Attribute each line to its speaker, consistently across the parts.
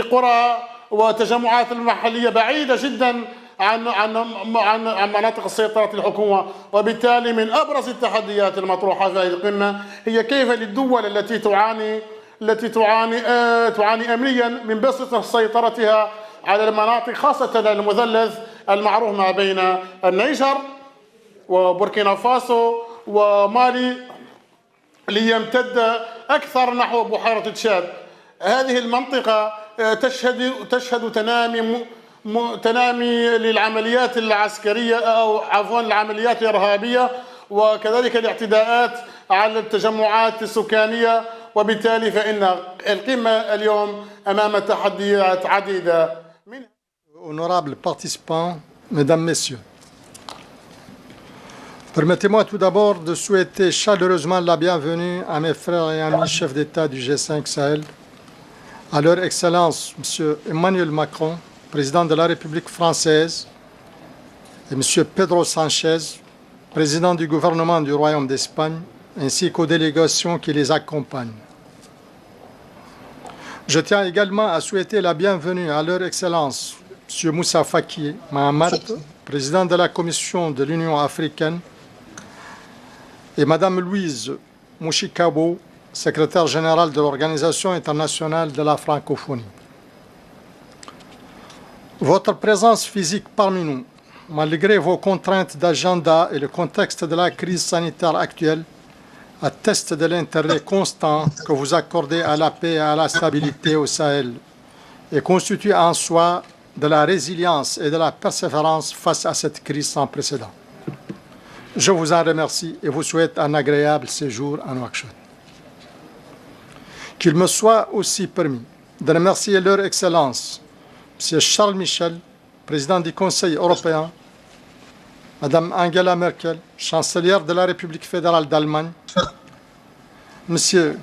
Speaker 1: قرى وتجمعات المحلية بعيدة جدا عن مناطق السيطرة الحكومة، وبالتالي من أبرز التحديات المطروحة في هذه القمة هي كيف للدول التي تعاني أمنيا من بسط سيطرتها على المناطق، خاصة المثلث المعروف ما بين النيجر وبوركينا فاسو ومالي ليمتد أكثر نحو بحيرة تشاد. هذه المنطقة تشهد تنامي للعمليات العسكرية أو عفوا العمليات الإرهابية، وكذلك الاعتداءات على التجمعات السكانية، وبالتالي فإن القمة اليوم أمام تحديات عديدة.
Speaker 2: Honorables participants, Mesdames, Messieurs, permettez-moi tout d'abord de souhaiter chaleureusement la bienvenue à mes frères et amis chefs d'État du G5 Sahel, à leur Excellence M. Emmanuel Macron, président de la République française, et M. Pedro Sanchez, président du gouvernement du Royaume d'Espagne, ainsi qu'aux délégations qui les accompagnent. Je tiens également à souhaiter la bienvenue à leur Excellence M. Moussa Faki Mahamat, président de la Commission de l'Union africaine, et Mme Louise Mouchikabo, secrétaire générale de l'Organisation internationale de la francophonie. Votre présence physique parmi nous, malgré vos contraintes d'agenda et le contexte de la crise sanitaire actuelle, atteste de l'intérêt constant que vous accordez à la paix et à la stabilité au Sahel et constitue en soi de la résilience et de la persévérance face à cette crise sans précédent. Je vous en remercie et vous souhaite un agréable séjour en Nouakchott. Qu'il me soit aussi permis de remercier leur Excellence, M. Charles Michel, président du Conseil européen, Mme Angela Merkel, chancelière de la République fédérale d'Allemagne, M.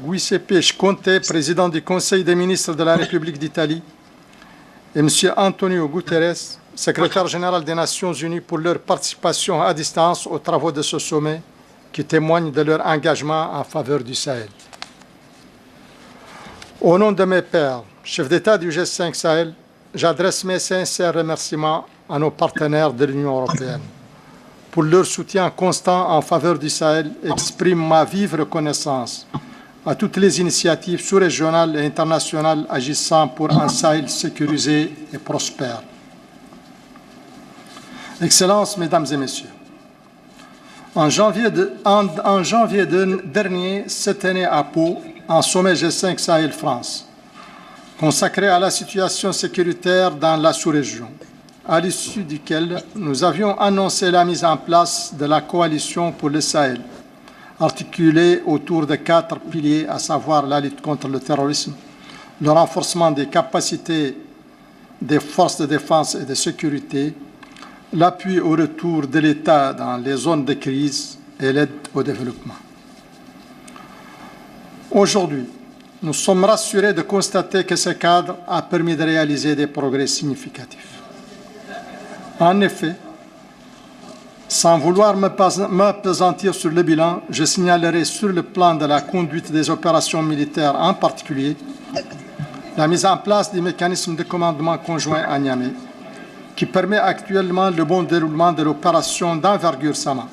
Speaker 2: Giuseppe Conte, président du Conseil des ministres de la République d'Italie, et M. Antonio Guterres, secrétaire général des Nations Unies, pour leur participation à distance aux travaux de ce sommet qui témoignent de leur engagement en faveur du Sahel. Au nom de mes pairs, chefs d'État du G5 Sahel, j'adresse mes sincères remerciements à nos partenaires de l'Union européenne pour leur soutien constant en faveur du Sahel et exprime ma vive reconnaissance à toutes les initiatives sous-régionales et internationales agissant pour un Sahel sécurisé et prospère. Excellences, Mesdames et Messieurs, en janvier dernier, cette année à Pau, un sommet G5 Sahel-France, consacré à la situation sécuritaire dans la sous-région, à l'issue duquel nous avions annoncé la mise en place de la coalition pour le Sahel, articulée autour de 4 piliers, à savoir la lutte contre le terrorisme, le renforcement des capacités des forces de défense et de sécurité, l'appui au retour de l'État dans les zones de crise et l'aide au développement. Aujourd'hui, nous sommes rassurés de constater que ce cadre a permis de réaliser des progrès significatifs. En effet, sans vouloir m'appesantir sur le bilan, je signalerai sur le plan de la conduite des opérations militaires en particulier la mise en place du mécanisme de commandement conjoint à Niamey, qui permet actuellement le bon déroulement de l'opération d'envergure Sama,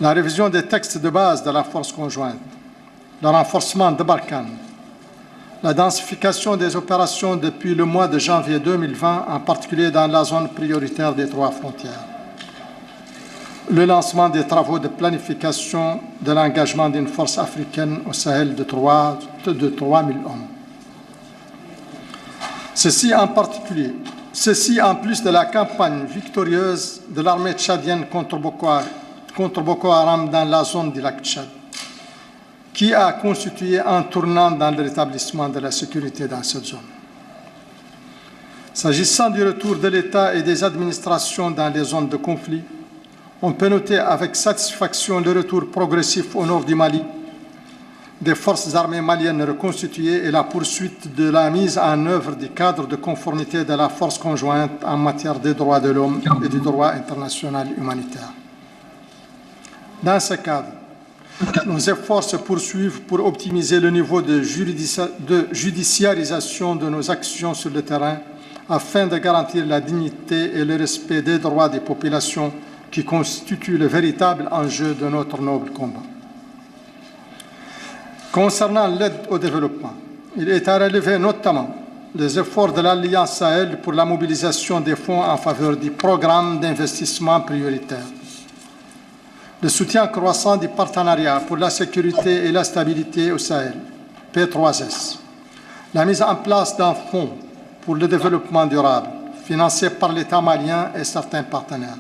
Speaker 2: la révision des textes de base de la force conjointe, le renforcement de Barkhane, la densification des opérations depuis le mois de janvier 2020, en particulier dans la zone prioritaire des 3 frontières, le lancement des travaux de planification de l'engagement d'une force africaine au Sahel de 3 000 hommes. Ceci en plus de la campagne victorieuse de l'armée tchadienne contre Boko Haram dans la zone du lac Tchad, qui a constitué un tournant dans le rétablissement de la sécurité dans cette zone. S'agissant du retour de l'État et des administrations dans les zones de conflit, on peut noter avec satisfaction le retour progressif au nord du Mali des forces armées maliennes reconstituées et la poursuite de la mise en œuvre du cadre de conformité de la force conjointe en matière des droits de l'homme et du droit international humanitaire. Dans ce cadre, Nos efforts se poursuivent pour optimiser le niveau de judiciarisation de nos actions sur le terrain afin de garantir la dignité et le respect des droits des populations qui constituent le véritable enjeu de notre noble combat. Concernant l'aide au développement, il est à relever notamment les efforts de l'Alliance Sahel pour la mobilisation des fonds en faveur du programme d'investissement prioritaire, le soutien croissant du partenariat pour la sécurité et la stabilité au Sahel, P3S, la mise en place d'un fonds pour le développement durable, financé par l'État malien et certains partenaires,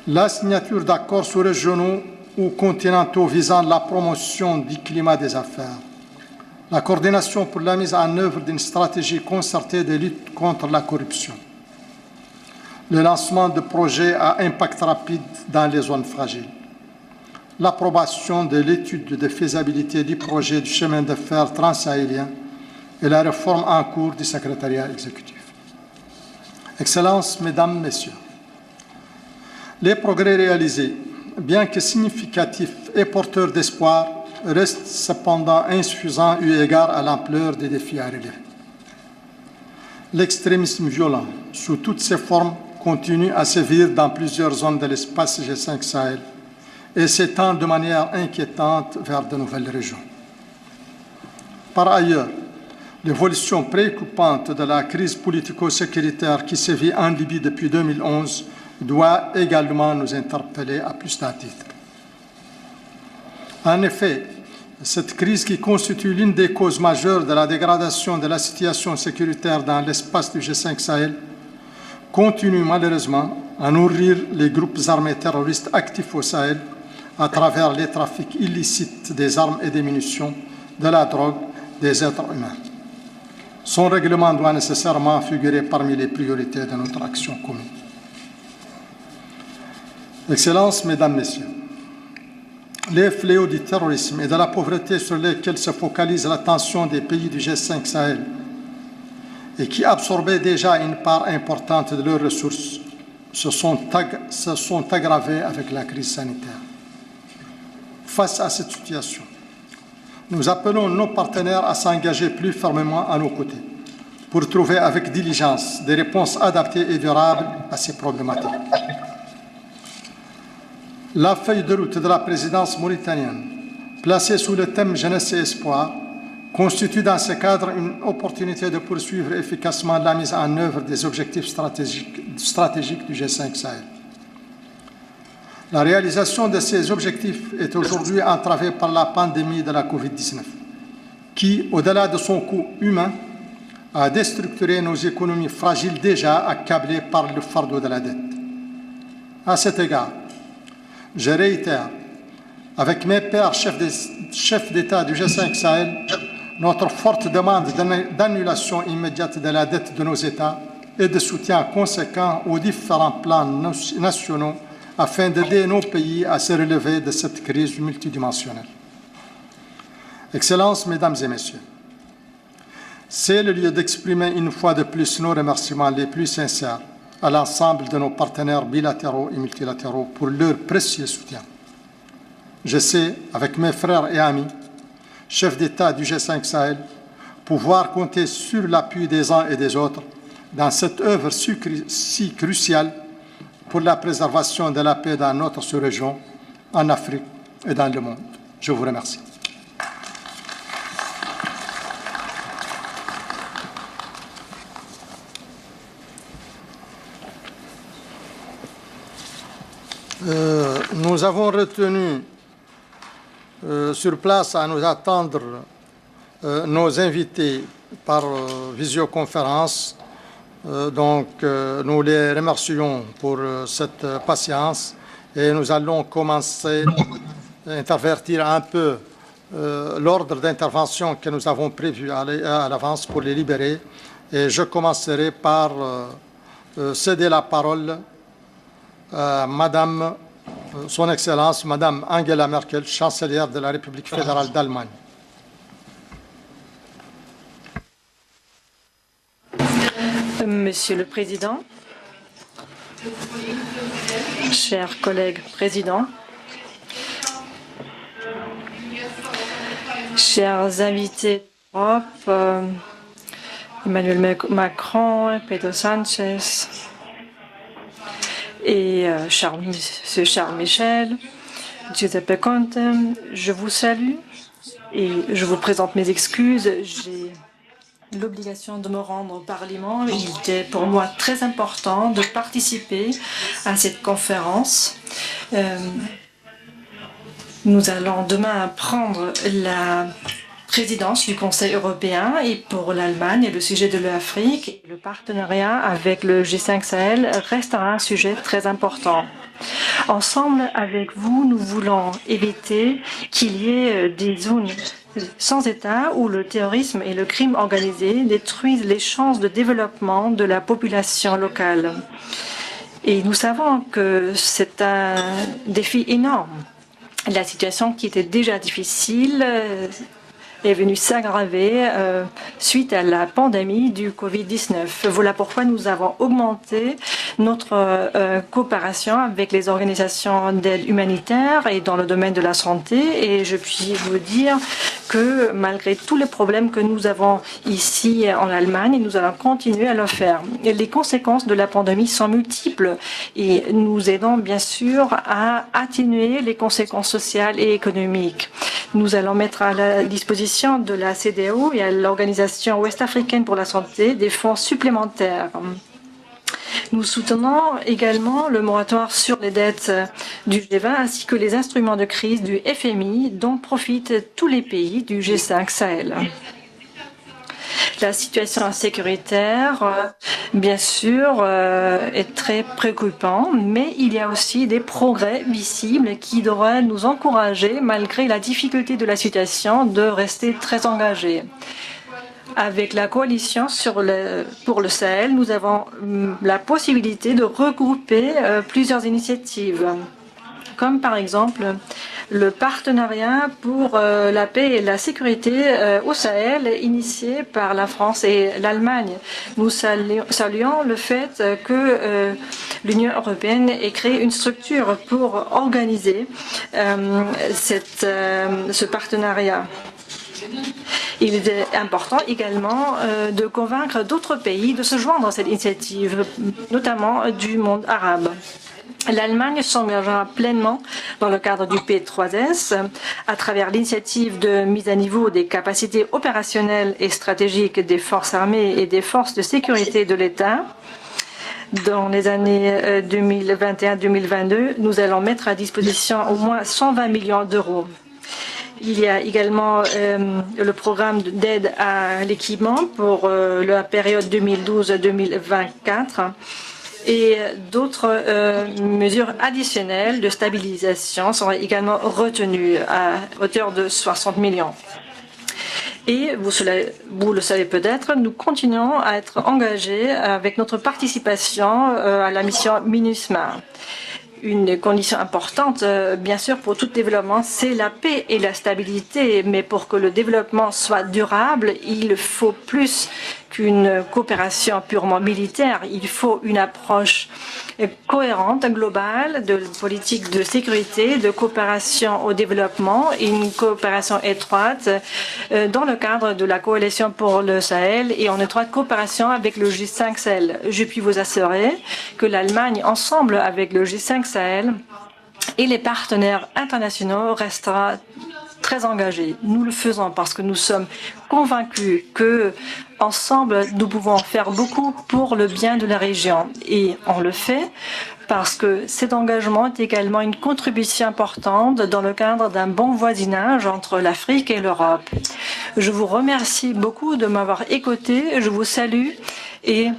Speaker 2: la signature d'accords sous-régionaux ou continentaux visant la promotion du climat des affaires, la coordination pour la mise en œuvre d'une stratégie concertée de lutte contre la corruption, le lancement de projets à impact rapide dans les zones fragiles, l'approbation de l'étude de faisabilité du projet du chemin de fer transsahélien et la réforme en cours du secrétariat exécutif. Excellences, Mesdames, Messieurs, les progrès réalisés, bien que significatifs et porteurs d'espoir, restent cependant insuffisants eu égard à l'ampleur des défis à relever. L'extrémisme violent, sous toutes ses formes, continue à sévir dans plusieurs zones de l'espace G5 Sahel et s'étend de manière inquiétante vers de nouvelles régions. Par ailleurs, l'évolution préoccupante de la crise politico-sécuritaire qui sévit en Libye depuis 2011 doit également nous interpeller à plus d'un titre. En effet, cette crise qui constitue l'une des causes majeures de la dégradation de la situation sécuritaire dans l'espace du G5 Sahel continue malheureusement à nourrir les groupes armés terroristes actifs au Sahel à travers les trafics illicites des armes et des munitions, de la drogue, des êtres humains. Son règlement doit nécessairement figurer parmi les priorités de notre action commune. Excellences, Mesdames, Messieurs, les fléaux du terrorisme et de la pauvreté sur lesquels se focalise l'attention des pays du G5 Sahel et qui absorbaient déjà une part importante de leurs ressources se sont aggravés avec la crise sanitaire. Face à cette situation, nous appelons nos partenaires à s'engager plus fermement à nos côtés pour trouver avec diligence des réponses adaptées et durables à ces problématiques. La feuille de route de la présidence mauritanienne, placée sous le thème Jeunesse et Espoir, constitue dans ce cadre une opportunité de poursuivre efficacement la mise en œuvre des objectifs stratégiques du G5 Sahel. La réalisation de ces objectifs est aujourd'hui entravée par la pandémie de la COVID-19, qui, au-delà de son coût humain, a déstructuré nos économies fragiles déjà accablées par le fardeau de la dette. À cet égard, je réitère, avec mes pairs chefs d'État du G5 Sahel, notre forte demande d'annulation immédiate de la dette de nos États et de soutien conséquent aux différents plans nationaux afin d'aider nos pays à se relever de cette crise multidimensionnelle. Excellences, Mesdames et Messieurs, c'est le lieu d'exprimer une fois de plus nos remerciements les plus sincères à l'ensemble de nos partenaires bilatéraux et multilatéraux pour leur précieux soutien. Je sais, avec mes frères et amis, chefs d'État du G5 Sahel, pouvoir compter sur l'appui des uns et des autres dans cette œuvre si cruciale pour la préservation de la paix dans notre sous-région, en Afrique et dans le monde. Je vous remercie. Nous avons retenu sur place à nous attendre nos invités par visioconférence. Nous les remercions pour cette patience et nous allons commencer à intervertir un peu l'ordre d'intervention que nous avons prévu à l'avance pour les libérer. Et je commencerai par céder la parole à Madame, Son Excellence, Madame Angela Merkel, chancelière de la République fédérale d'Allemagne.
Speaker 3: Monsieur le Président, chers collègues présidents, chers invités d'Europe, Emmanuel Macron, Pedro Sanchez et M. Charles Michel, Giuseppe Conte, je vous salue et je vous présente mes excuses. J'ai l'obligation de me rendre au Parlement. Il était pour moi très important de participer à cette conférence. Nous allons demain prendre la présidence du Conseil européen et pour l'Allemagne, le sujet de l'Afrique, le partenariat avec le G5 Sahel restera un sujet très important. Ensemble, avec vous, nous voulons éviter qu'il y ait des zones sans État où le terrorisme et le crime organisé détruisent les chances de développement de la population locale. Et nous savons que c'est un défi énorme. La situation qui était déjà difficile est venue s'aggraver suite à la pandémie du Covid-19. Voilà pourquoi nous avons augmenté notre coopération avec les organisations d'aide humanitaire et dans le domaine de la santé. Et je puis vous dire que malgré tous les problèmes que nous avons ici en Allemagne, nous allons continuer à le faire. Et les conséquences de la pandémie sont multiples et nous aidons bien sûr à atténuer les conséquences sociales et économiques. Nous allons mettre à la disposition de la CEDEAO et à l'Organisation ouest-africaine pour la santé des fonds supplémentaires. Nous soutenons également le moratoire sur les dettes du G20 ainsi que les instruments de crise du FMI dont profitent tous les pays du G5 Sahel. La situation sécuritaire, bien sûr, est très préoccupante, mais il y a aussi des progrès visibles qui devraient nous encourager, malgré la difficulté de la situation, de rester très engagés. Avec la coalition pour le Sahel, nous avons la possibilité de regrouper plusieurs initiatives, comme par exemple le partenariat pour la paix et la sécurité au Sahel, initié par la France et l'Allemagne. Nous saluons le fait que l'Union européenne ait créé une structure pour organiser ce partenariat. Il est important également de convaincre d'autres pays de se joindre à cette initiative, notamment du monde arabe. L'Allemagne s'engagera pleinement dans le cadre du P3S à travers l'initiative de mise à niveau des capacités opérationnelles et stratégiques des forces armées et des forces de sécurité de l'État. Dans les années 2021-2022, nous allons mettre à disposition au moins 120 millions d'euros. Il y a également le programme d'aide à l'équipement pour la période 2012-2024 et d'autres mesures additionnelles de stabilisation seront également retenues à hauteur de 60 millions. Et vous le savez peut-être, nous continuons à être engagés avec notre participation à la mission MINUSMA. Une condition importante, bien sûr, pour tout développement, c'est la paix et la stabilité. Mais pour que le développement soit durable, il faut plus qu'une coopération purement militaire. Il faut une approche cohérente, globale, de politique de sécurité, de coopération au développement et une coopération étroite dans le cadre de la coalition pour le Sahel et en étroite coopération avec le G5 Sahel. Je puis vous assurer que l'Allemagne, ensemble avec le G5 Sahel et les partenaires internationaux, restera très engagés. Nous le faisons parce que nous sommes convaincus que ensemble nous pouvons faire beaucoup pour le bien de la région. Et on le fait parce que cet engagement est également une contribution importante dans le cadre d'un bon voisinage entre l'Afrique et l'Europe. Je vous remercie beaucoup de m'avoir écouté. Je vous salue et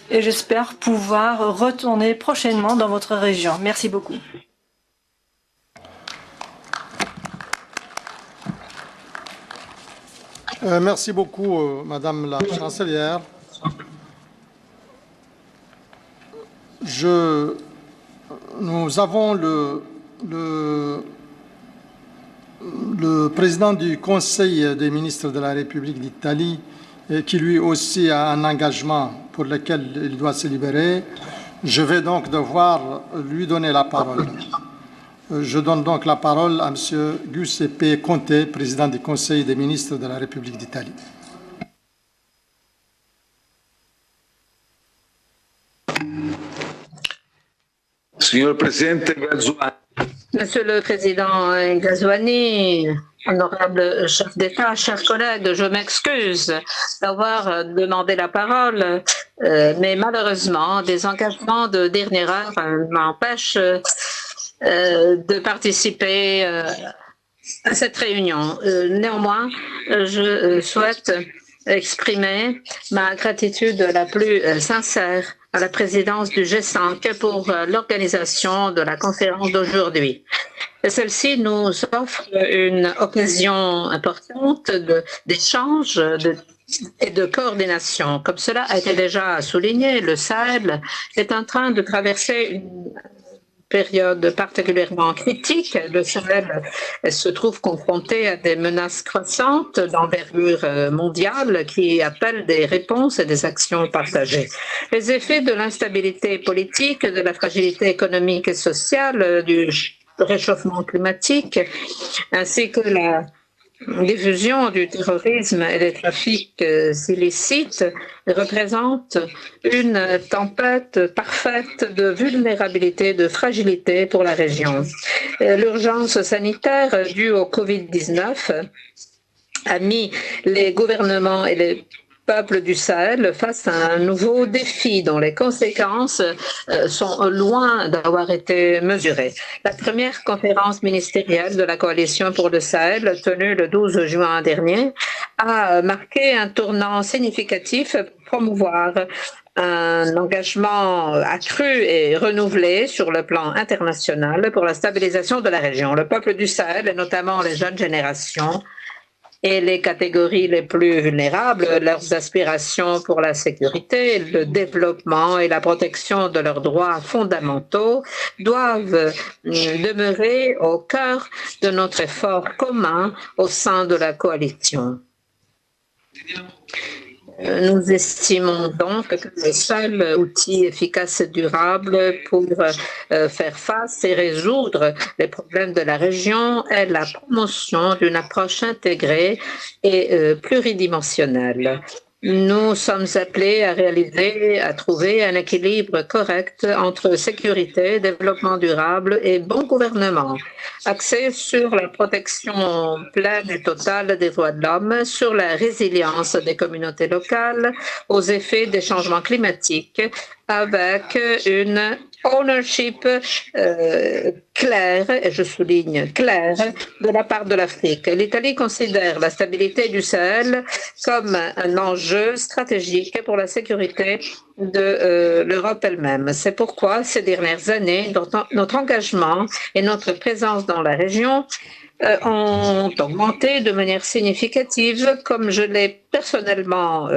Speaker 3: j'espère pouvoir retourner prochainement dans votre région. Merci beaucoup.
Speaker 2: Merci beaucoup, Madame la Chancelière. Nous avons le président du Conseil des ministres de la République d'Italie qui lui aussi a un engagement pour lequel il doit se libérer. Je vais donc devoir lui donner la parole. Je donne donc la parole à M. Giuseppe Conte, président du Conseil des ministres de la République d'Italie.
Speaker 4: Monsieur le Président Ghazouani, honorable chef d'État, chers collègues, je m'excuse d'avoir demandé la parole, mais malheureusement, des engagements de dernière heure m'empêchent de participer à cette réunion. Néanmoins, je souhaite exprimer ma gratitude la plus sincère à la présidence du G5 pour l'organisation de la conférence d'aujourd'hui. Celle-ci nous offre une occasion importante d'échange et de coordination. Comme cela a été déjà souligné, le Sahel est en train de traverser une période particulièrement critique. Le Sahel se trouve confronté à des menaces croissantes d'envergure mondiale qui appellent des réponses et des actions partagées. Les effets de l'instabilité politique, de la fragilité économique et sociale, du réchauffement climatique, ainsi que la diffusion du terrorisme et des trafics illicites représente une tempête parfaite de vulnérabilité, de fragilité pour la région. L'urgence sanitaire due au Covid-19 a mis les gouvernements et les peuples du Sahel face à un nouveau défi dont les conséquences sont loin d'avoir été mesurées. La première conférence ministérielle de la Coalition pour le Sahel, tenue le 12 juin dernier, a marqué un tournant significatif pour promouvoir un engagement accru et renouvelé sur le plan international pour la stabilisation de la région. Le peuple du Sahel, et notamment les jeunes générations, et les catégories les plus vulnérables, leurs aspirations pour la sécurité, le développement et la protection de leurs droits fondamentaux doivent demeurer au cœur de notre effort commun au sein de la coalition. Nous estimons donc que le seul outil efficace et durable pour faire face et résoudre les problèmes de la région est la promotion d'une approche intégrée et pluridimensionnelle. Nous sommes appelés à trouver un équilibre correct entre sécurité, développement durable et bon gouvernement, axé sur la protection pleine et totale des droits de l'homme, sur la résilience des communautés locales aux effets des changements climatiques, avec une ownership claire, et je souligne claire, de la part de l'Afrique. L'Italie considère la stabilité du Sahel comme un enjeu stratégique pour la sécurité de l'Europe elle-même. C'est pourquoi ces dernières années, notre engagement et notre présence dans la région ont augmenté de manière significative, comme je l'ai personnellement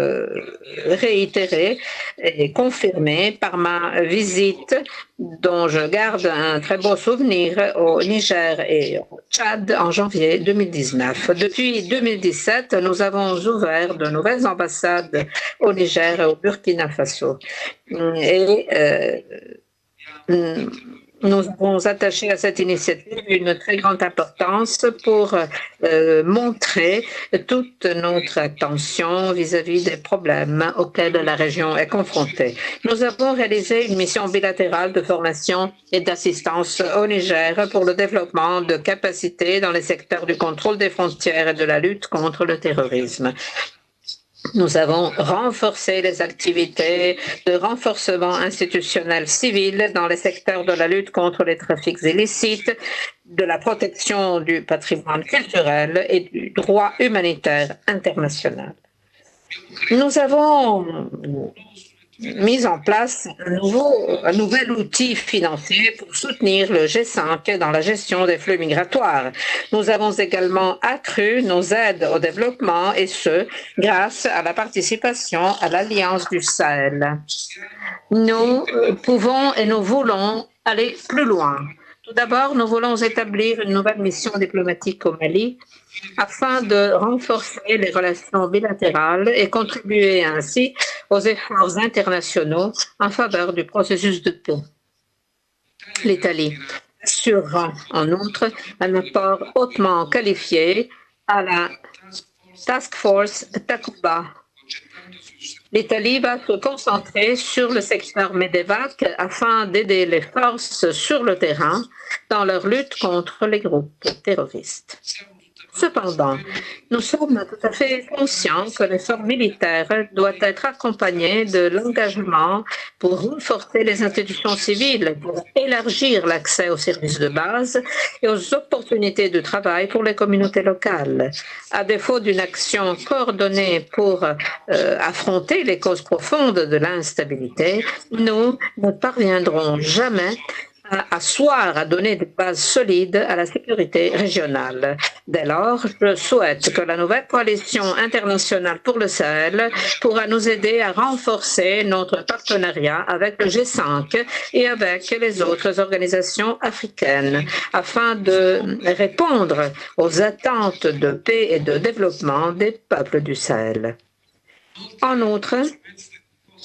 Speaker 4: réitéré et confirmé par ma visite, dont je garde un très beau souvenir, au Niger et au Tchad en janvier 2019. Depuis 2017, nous avons ouvert de nouvelles ambassades au Niger et au Burkina Faso. Et nous avons attaché à cette initiative une très grande importance pour montrer toute notre attention vis-à-vis des problèmes auxquels la région est confrontée. Nous avons réalisé une mission bilatérale de formation et d'assistance au Niger pour le développement de capacités dans les secteurs du contrôle des frontières et de la lutte contre le terrorisme. Nous avons renforcé les activités de renforcement institutionnel civil dans les secteurs de la lutte contre les trafics illicites, de la protection du patrimoine culturel et du droit humanitaire international. Nous avons mis en place un nouvel outil financier pour soutenir le G5 dans la gestion des flux migratoires. Nous avons également accru nos aides au développement, et ce, grâce à la participation à l'Alliance du Sahel. Nous pouvons et nous voulons aller plus loin. Tout d'abord, nous voulons établir une nouvelle mission diplomatique au Mali afin de renforcer les relations bilatérales et contribuer ainsi aux efforts internationaux en faveur du processus de paix. L'Italie assurant en outre un apport hautement qualifié à la Task Force Takuba. L'Italie va se concentrer sur le secteur MEDEVAC afin d'aider les forces sur le terrain dans leur lutte contre les groupes terroristes. Cependant, nous sommes tout à fait conscients que l'effort militaire doit être accompagné de l'engagement pour renforcer les institutions civiles, pour élargir l'accès aux services de base et aux opportunités de travail pour les communautés locales. À défaut d'une action coordonnée pour affronter les causes profondes de l'instabilité, nous ne parviendrons jamais à asseoir, à donner des bases solides à la sécurité régionale. Dès lors, je souhaite que la nouvelle coalition internationale pour le Sahel pourra nous aider à renforcer notre partenariat avec le G5 et avec les autres organisations africaines afin de répondre aux attentes de paix et de développement des peuples du Sahel. En outre,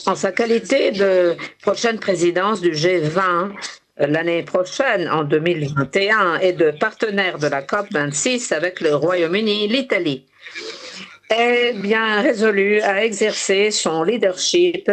Speaker 4: en sa qualité de prochaine présidence du G20, l'année prochaine, en 2021, et de partenaire de la COP26 avec le Royaume-Uni, l'Italie est bien résolue à exercer son leadership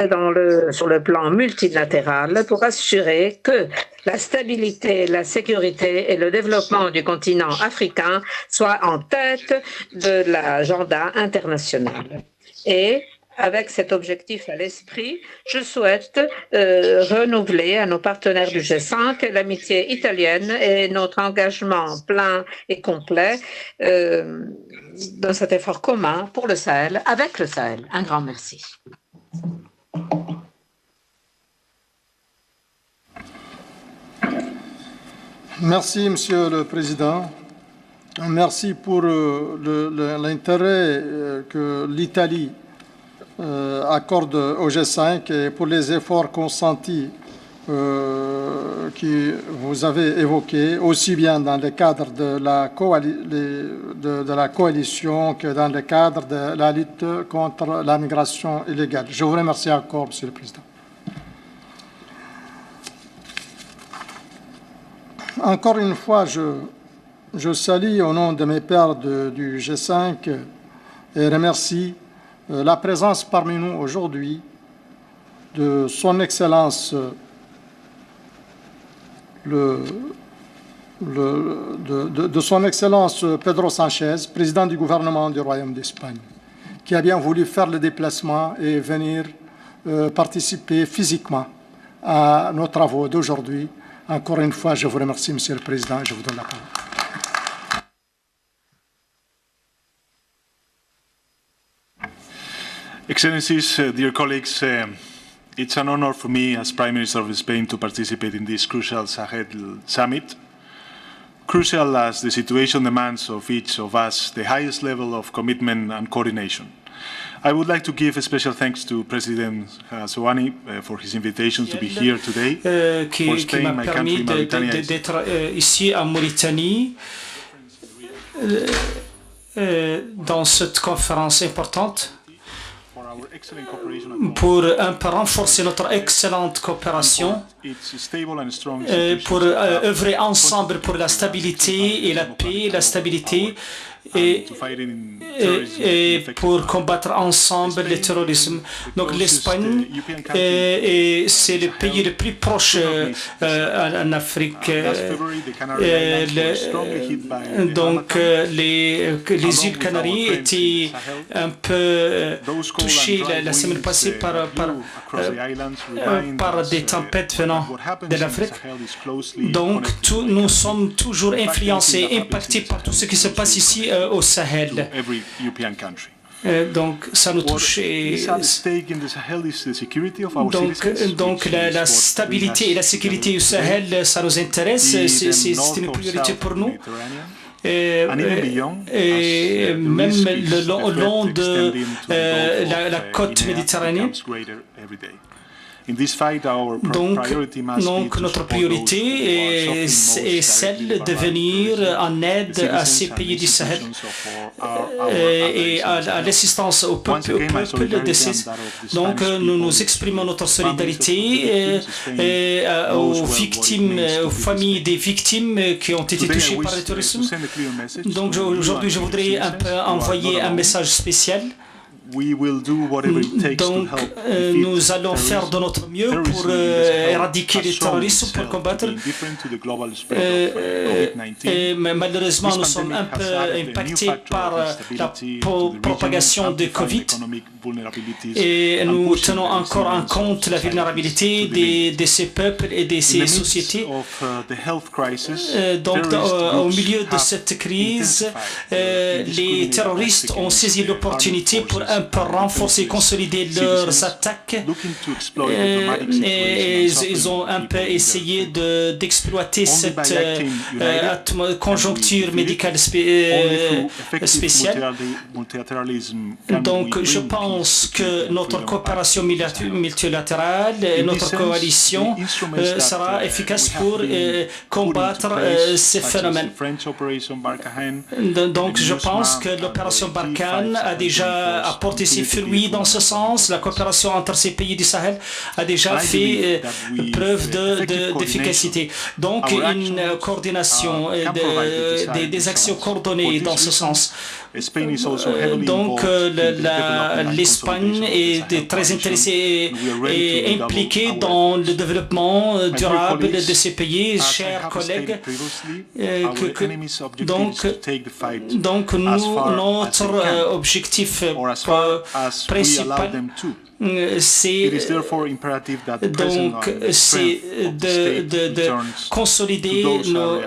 Speaker 4: sur le plan multilatéral pour assurer que la stabilité, la sécurité et le développement du continent africain soient en tête de l'agenda international. Et avec cet objectif à l'esprit, je souhaite renouveler à nos partenaires du G5 l'amitié italienne et notre engagement plein et complet dans cet effort commun pour le Sahel, avec le Sahel. Un grand merci.
Speaker 2: Merci, Monsieur le Président. Merci pour l'intérêt que l'Italie accorde au G5 et pour les efforts consentis que vous avez évoqués, aussi bien dans le cadre de la coalition que dans le cadre de la lutte contre la migration illégale. Je vous remercie encore, Monsieur le Président. Encore une fois, je salue au nom de mes pairs du G5 et remercie la présence parmi nous aujourd'hui de Son Excellence de Son Excellence Pedro Sánchez, président du gouvernement du Royaume d'Espagne, qui a bien voulu faire le déplacement et venir participer physiquement à nos travaux d'aujourd'hui. Encore une fois, je vous remercie, Monsieur le Président, et je vous donne la parole.
Speaker 5: Excellencies, dear colleagues, it's an honor for me as Prime Minister of Spain to participate in this crucial Sahel summit. Crucial as the situation demands of each of us the highest level of commitment and coordination. I would like to give a special thanks to President Ghazouani for his invitation to be here today.
Speaker 6: Qui m'a permis d'être ici en Mauritanie dans cette conférence importante pour un peu renforcer notre excellente coopération, pour œuvrer ensemble pour la stabilité et la paix, la stabilité et pour combattre ensemble le terrorisme. Donc l'Espagne, c'est le pays le plus proche en Afrique. Donc les îles Canaries étaient un peu touchées la semaine passée par des tempêtes venant de l'Afrique. Donc nous sommes toujours influencés, impactés par tout ce qui se passe ici au Sahel. Donc ça nous touche. Donc la stabilité et la sécurité au Sahel, ça nous intéresse, c'est une priorité pour nous. Et même le long de la côte méditerranéenne. Donc notre priorité est celle de venir en aide à ces pays du Sahel et à l'assistance au peuple de ces. Donc nous exprimons notre solidarité aux victimes, aux familles des victimes qui ont été touchées par le terrorisme. Donc aujourd'hui je voudrais un peu envoyer un message spécial. Donc, nous allons faire de notre mieux pour éradiquer le terrorisme, pour combattre. Mais malheureusement, nous sommes un peu impactés par la propagation de Covid et nous tenons encore en compte la vulnérabilité de ces peuples et de ces sociétés. Donc, au milieu de cette crise, les terroristes ont saisi l'opportunité pour un peu renforcer, consolider leurs attaques. Et ils ont un peu essayé d'exploiter cette conjoncture médicale spéciale. Donc je pense que notre coopération multilatérale et notre coalition sera efficace pour combattre ces phénomènes. Donc je pense que l'opération Barkhane a déjà apporté ses fruits dans ce sens. La coopération entre ces pays du Sahel a déjà fait preuve d'efficacité. Donc une coordination, des actions coordonnées dans ce sens. Donc l'Espagne est très intéressée et impliquée dans le développement durable de ces pays, chers collègues. Donc notre objectif principal, c'est de consolider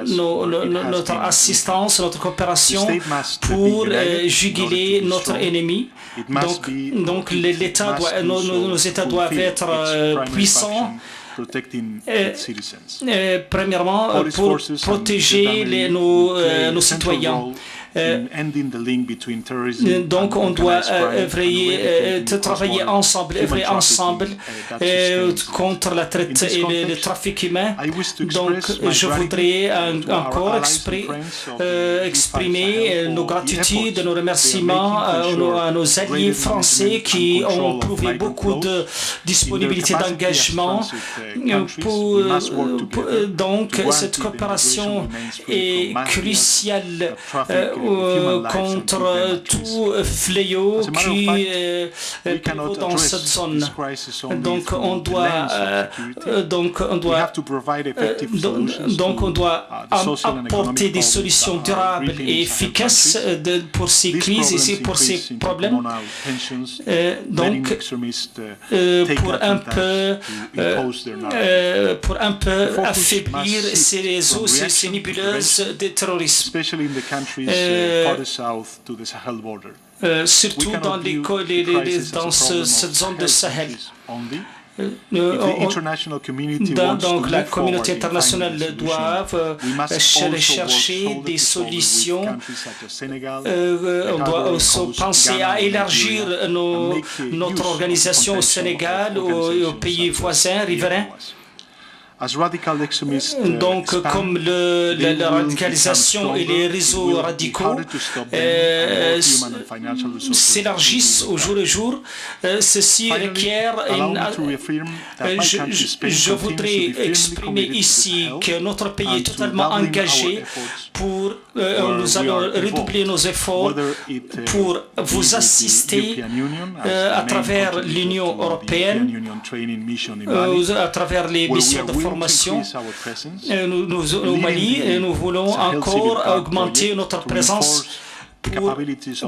Speaker 6: notre assistance, notre coopération pour juguler notre ennemi. Donc l'État nos États doivent être puissants. Premièrement, pour protéger nos citoyens. Donc on doit travailler ensemble, œuvrer ensemble contre la traite et le trafic humain. Donc je voudrais encore exprimer nos gratitudes, nos remerciements à nos alliés français qui ont prouvé beaucoup de disponibilité, d'engagement. Donc cette coopération est cruciale contre tout fléau qui prévaut dans cette zone. Donc on doit apporter des solutions durables et efficaces pour ces crises et pour ces problèmes. Donc pour un peu affaiblir ces réseaux, ces nébuleuses de terrorisme. Surtout dans cette zone de Sahel. Donc la communauté internationale doit chercher des solutions. On doit aussi penser à élargir notre organisation au Sénégal, aux pays voisins, riverains. Donc, comme la radicalisation et les réseaux radicaux s'élargissent au jour le jour, ceci requiert je voudrais exprimer ici que notre pays est totalement engagé pour nous allons redoubler nos efforts pour vous assister à travers l'Union européenne, à travers les missions de formation au Mali, et nous voulons encore augmenter notre présence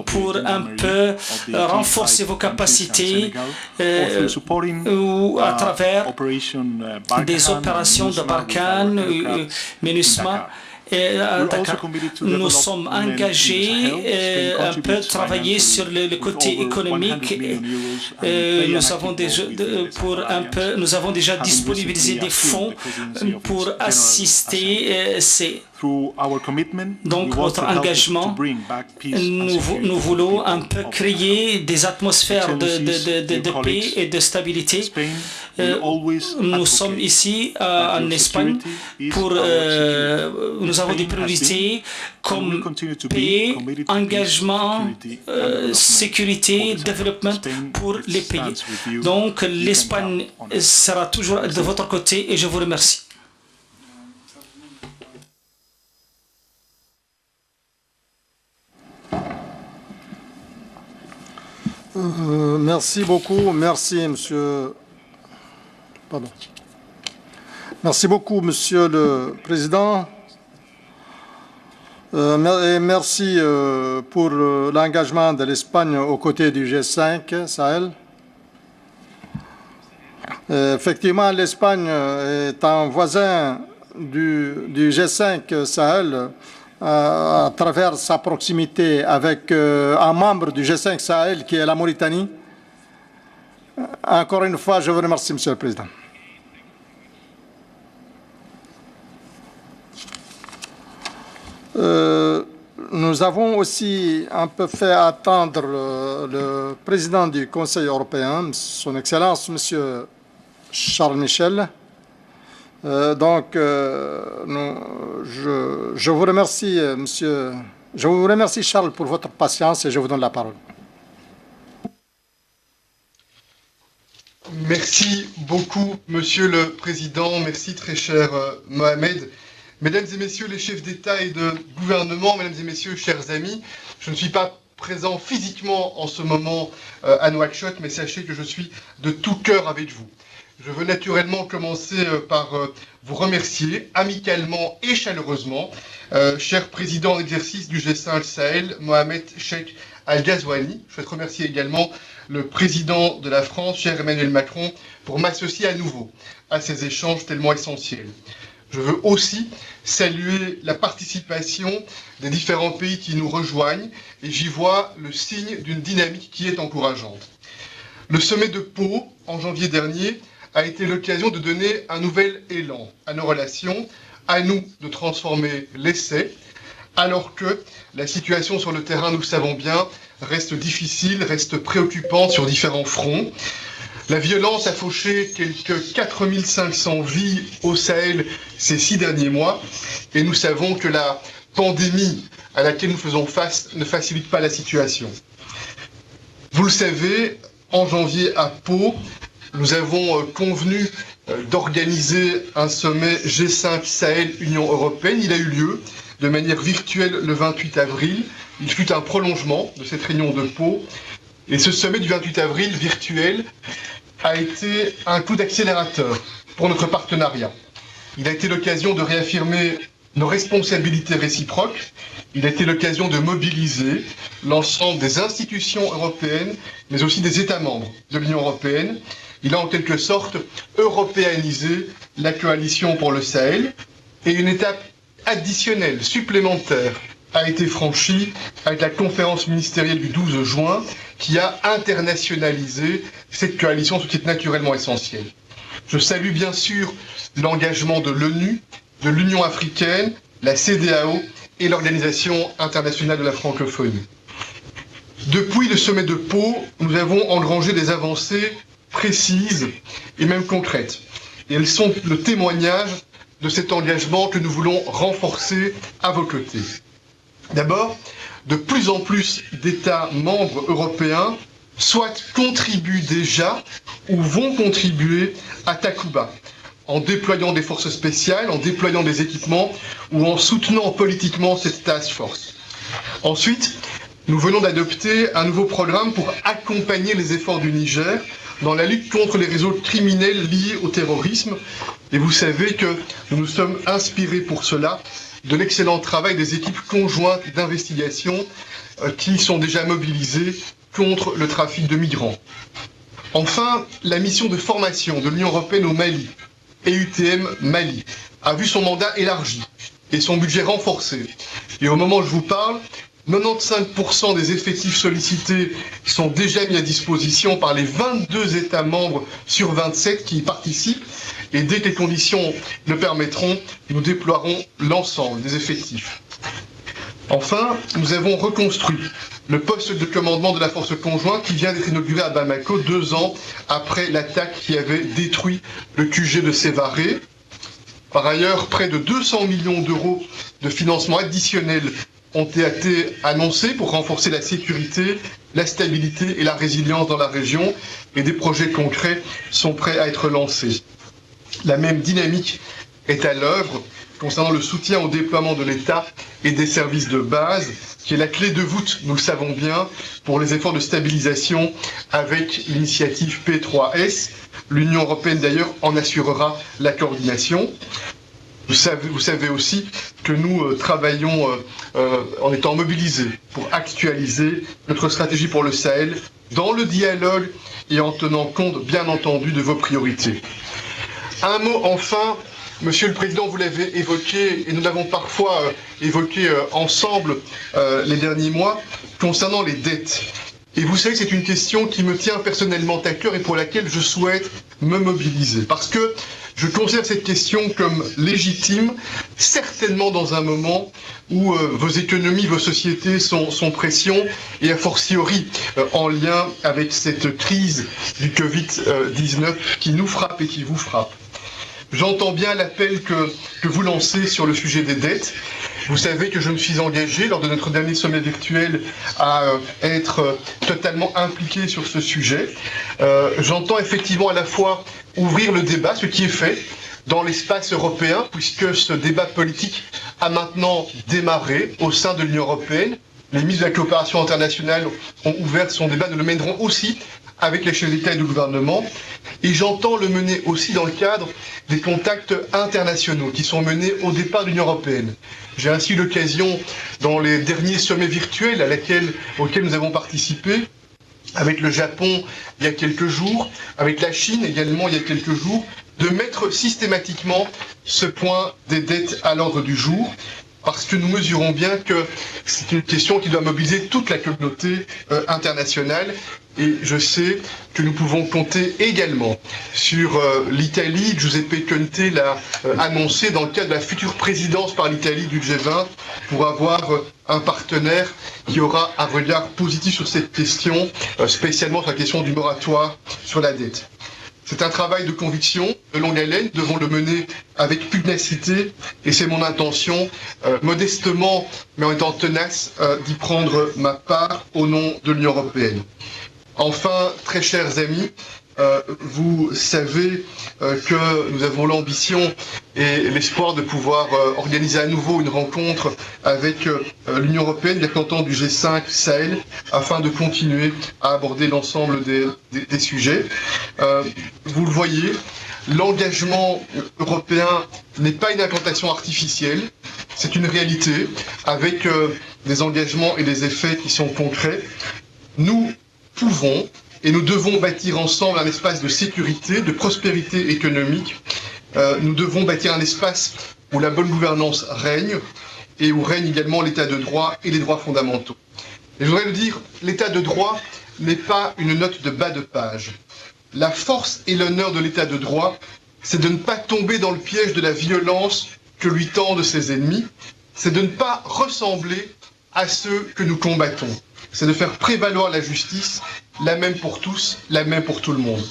Speaker 6: pour un peu renforcer vos capacités ou à travers des opérations de Barkhane, MINUSMA. Nous sommes engagés un peu travailler sur le côté économique. Nous avons déjà disponibilisé des fonds pour assister Donc, votre engagement, nous voulons un peu créer des atmosphères de paix et de stabilité. Nous sommes ici en Espagne pour... nous avons des priorités comme paix, engagement, sécurité, développement pour les pays. Donc, l'Espagne sera toujours de votre côté et je vous remercie.
Speaker 2: Merci beaucoup, merci monsieur. Pardon. Merci beaucoup, Monsieur le Président. Et merci pour l'engagement de l'Espagne aux côtés du G5 Sahel. Effectivement, l'Espagne est un voisin du G5 Sahel à travers sa proximité avec un membre du G5 Sahel qui est la Mauritanie. Encore une fois, je vous remercie, Monsieur le Président. Nous avons aussi un peu fait attendre le président du Conseil européen, Son Excellence, Monsieur Charles Michel. Je vous remercie, Monsieur. Je vous remercie, Charles, pour votre patience et je vous donne la parole.
Speaker 7: Merci beaucoup, Monsieur le Président. Merci, très cher Mohamed. Mesdames et Messieurs les chefs d'État et de gouvernement, Mesdames et Messieurs, chers amis, je ne suis pas présent physiquement en ce moment à Nouakchott, mais sachez que je suis de tout cœur avec vous. Je veux naturellement commencer par vous remercier amicalement et chaleureusement, cher président en exercice du G5 Sahel, Mohamed Cheikh Al-Ghazouani. Je souhaite remercier également le président de la France, cher Emmanuel Macron, pour m'associer à nouveau à ces échanges tellement essentiels. Je veux aussi saluer la participation des différents pays qui nous rejoignent et j'y vois le signe d'une dynamique qui est encourageante. Le sommet de Pau, en janvier dernier, a été l'occasion de donner un nouvel élan à nos relations, à nous de transformer l'essai, alors que la situation sur le terrain, nous le savons bien, reste difficile, reste préoccupante sur différents fronts. La violence a fauché quelques 4500 vies au Sahel ces 6 derniers mois et nous savons que la pandémie à laquelle nous faisons face ne facilite pas la situation. Vous le savez, en janvier à Pau, nous avons convenu d'organiser un sommet G5 Sahel-Union européenne. Il a eu lieu de manière virtuelle le 28 avril. Il fut un prolongement de cette réunion de Pau. Et ce sommet du 28 avril virtuel a été un coup d'accélérateur pour notre partenariat. Il a été l'occasion de réaffirmer nos responsabilités réciproques. Il a été l'occasion de mobiliser l'ensemble des institutions européennes, mais aussi des États membres de l'Union européenne. Il a en quelque sorte européanisé la coalition pour le Sahel. Et une étape additionnelle, supplémentaire, a été franchie avec la conférence ministérielle du 12 juin qui a internationalisé cette coalition, ce qui est naturellement essentiel. Je salue bien sûr l'engagement de l'ONU, de l'Union africaine, la CEDEAO et l'Organisation internationale de la francophonie. Depuis le sommet de Pau, nous avons engrangé des avancées précises et même concrètes. Et elles sont le témoignage de cet engagement que nous voulons renforcer à vos côtés. D'abord, de plus en plus d'États membres européens soit contribuent déjà ou vont contribuer à Takuba, en déployant des forces spéciales, en déployant des équipements ou en soutenant politiquement cette task force. Ensuite, nous venons d'adopter un nouveau programme pour accompagner les efforts du Niger dans la lutte contre les réseaux criminels liés au terrorisme. Et vous savez que nous nous sommes inspirés pour cela de l'excellent travail des équipes conjointes d'investigation qui sont déjà mobilisées contre le trafic de migrants. Enfin, la mission de formation de l'Union européenne au Mali, EUTM Mali, a vu son mandat élargi et son budget renforcé. Et au moment où je vous parle, 95% des effectifs sollicités sont déjà mis à disposition par les 22 États membres sur 27 qui y participent et dès que les conditions le permettront, nous déploierons l'ensemble des effectifs. Enfin, nous avons reconstruit le poste de commandement de la force conjointe qui vient d'être inauguré à Bamako 2 ans après l'attaque qui avait détruit le QG de Sévaré. Par ailleurs, près de 200 millions d'euros de financement additionnel ont été annoncés pour renforcer la sécurité, la stabilité et la résilience dans la région, et des projets concrets sont prêts à être lancés. La même dynamique est à l'œuvre concernant le soutien au déploiement de l'État et des services de base, qui est la clé de voûte, nous le savons bien, pour les efforts de stabilisation avec l'initiative P3S. L'Union européenne, d'ailleurs, en assurera la coordination. Vous savez aussi que nous travaillons en étant mobilisés pour actualiser notre stratégie pour le Sahel dans le dialogue et en tenant compte, bien entendu, de vos priorités. Un mot enfin, Monsieur le Président, vous l'avez évoqué, et nous l'avons parfois évoqué ensemble les derniers mois, concernant les dettes. Et vous savez que c'est une question qui me tient personnellement à cœur et pour laquelle je souhaite me mobiliser. Parce que je considère cette question comme légitime, certainement dans un moment où vos économies, vos sociétés sont pression, et a fortiori en lien avec cette crise du Covid-19 qui nous frappe et qui vous frappe. J'entends bien l'appel que vous lancez sur le sujet des dettes. Vous savez que je me suis engagé lors de notre dernier sommet virtuel à être totalement impliqué sur ce sujet. J'entends effectivement à la fois ouvrir le débat, ce qui est fait dans l'espace européen, puisque ce débat politique a maintenant démarré au sein de l'Union européenne. Les ministres de la coopération internationale ont ouvert son débat, nous le mènerons aussi avec les chefs d'État et de gouvernement. Et j'entends le mener aussi dans le cadre des contacts internationaux qui sont menés au départ de l'Union européenne. J'ai ainsi eu l'occasion, dans les derniers sommets virtuels auxquels nous avons participé, avec le Japon il y a quelques jours, avec la Chine également il y a quelques jours, de mettre systématiquement ce point des dettes à l'ordre du jour, parce que nous mesurons bien que c'est une question qui doit mobiliser toute la communauté internationale. Et je sais que nous pouvons compter également sur l'Italie. Giuseppe Conte l'a annoncé dans le cadre de la future présidence par l'Italie du G20 pour avoir un partenaire qui aura un regard positif sur cette question, spécialement sur la question du moratoire sur la dette. C'est un travail de conviction, de longue haleine, nous devons le mener avec pugnacité et c'est mon intention, modestement mais en étant tenace, d'y prendre ma part au nom de l'Union européenne. Enfin, très chers amis, vous savez que nous avons l'ambition et l'espoir de pouvoir organiser à nouveau une rencontre avec l'Union européenne, les représentants du G5 Sahel, afin de continuer à aborder l'ensemble des sujets. Vous le voyez, l'engagement européen n'est pas une implantation artificielle, c'est une réalité, avec des engagements et des effets qui sont concrets. Nous pouvons et nous devons bâtir ensemble un espace de sécurité, de prospérité économique. Nous devons bâtir un espace où la bonne gouvernance règne et où règne également l'état de droit et les droits fondamentaux. Et je voudrais le dire, l'état de droit n'est pas une note de bas de page. La force et l'honneur de l'état de droit, c'est de ne pas tomber dans le piège de la violence que lui tendent ses ennemis, c'est de ne pas ressembler à ceux que nous combattons. C'est de faire prévaloir la justice, la même pour tous, la même pour tout le monde.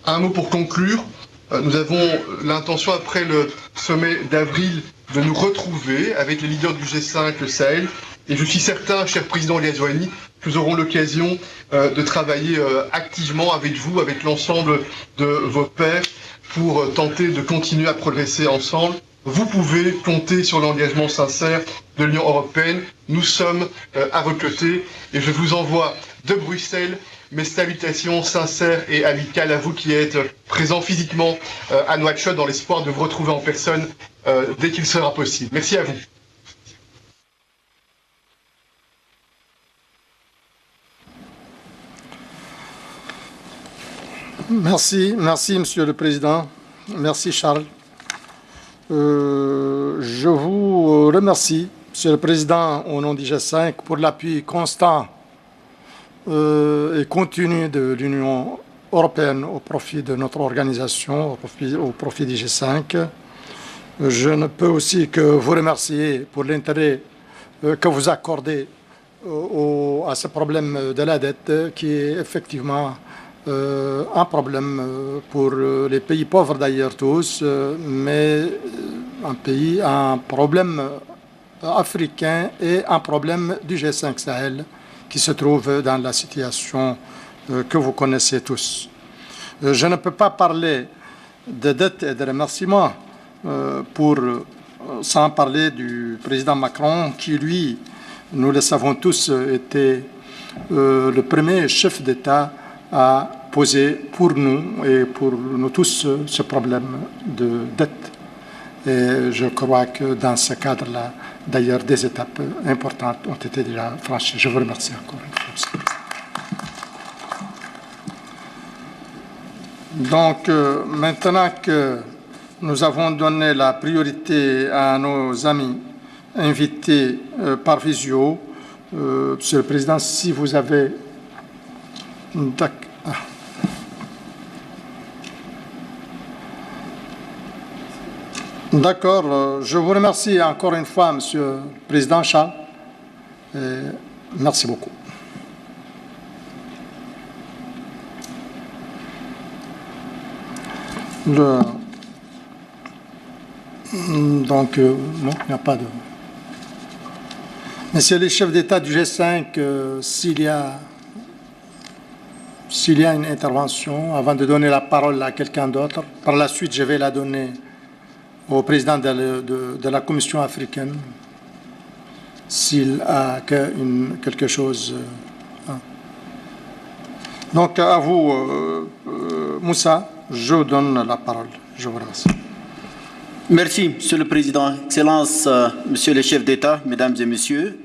Speaker 7: Un mot pour conclure, nous avons l'intention après le sommet d'avril de nous retrouver avec les leaders du G5 Sahel et je suis certain, cher président Ghazouani, que nous aurons l'occasion de travailler activement avec vous, avec l'ensemble de vos pairs pour tenter de continuer à progresser ensemble. Vous pouvez compter sur l'engagement sincère de l'Union européenne. Nous sommes à vos côtés et je vous envoie de Bruxelles mes salutations sincères et amicales à vous qui êtes présents physiquement à Nouakchott dans l'espoir de vous retrouver en personne dès qu'il sera possible. Merci à vous.
Speaker 2: Merci, Monsieur le Président. Merci, Charles. Je vous remercie, Monsieur le Président, au nom du G5, pour l'appui constant et continu de l'Union européenne au profit de notre organisation, au profit du G5. Je ne peux aussi que vous remercier pour l'intérêt que vous accordez à ce problème de la dette, qui est effectivement un problème pour les pays pauvres d'ailleurs tous, mais un problème africain et un problème du G5 Sahel qui se trouve dans la situation que vous connaissez tous. Je ne peux pas parler de dette et de remerciements sans parler du président Macron qui, lui, nous le savons tous, était le premier chef d'État à poser pour nous et pour nous tous ce problème de dette. Et je crois que dans ce cadre-là, d'ailleurs, des étapes importantes ont été déjà franchies. Je vous remercie encore une fois. Donc, maintenant que nous avons donné la priorité à nos amis invités par visio, Monsieur le Président, si vous avez... D'accord, je vous remercie encore une fois, Monsieur le Président Charles. Merci beaucoup. Donc, non, il n'y a pas de... Messieurs les chefs d'État du G5, s'il y a une intervention, avant de donner la parole à quelqu'un d'autre, par la suite, je vais la donner au président de la Commission africaine, s'il a quelque chose. Donc, à vous, Moussa, je vous donne la parole. Je vous remercie.
Speaker 8: Merci, Monsieur le Président. Excellences, Monsieur le chef d'État, Mesdames et Messieurs,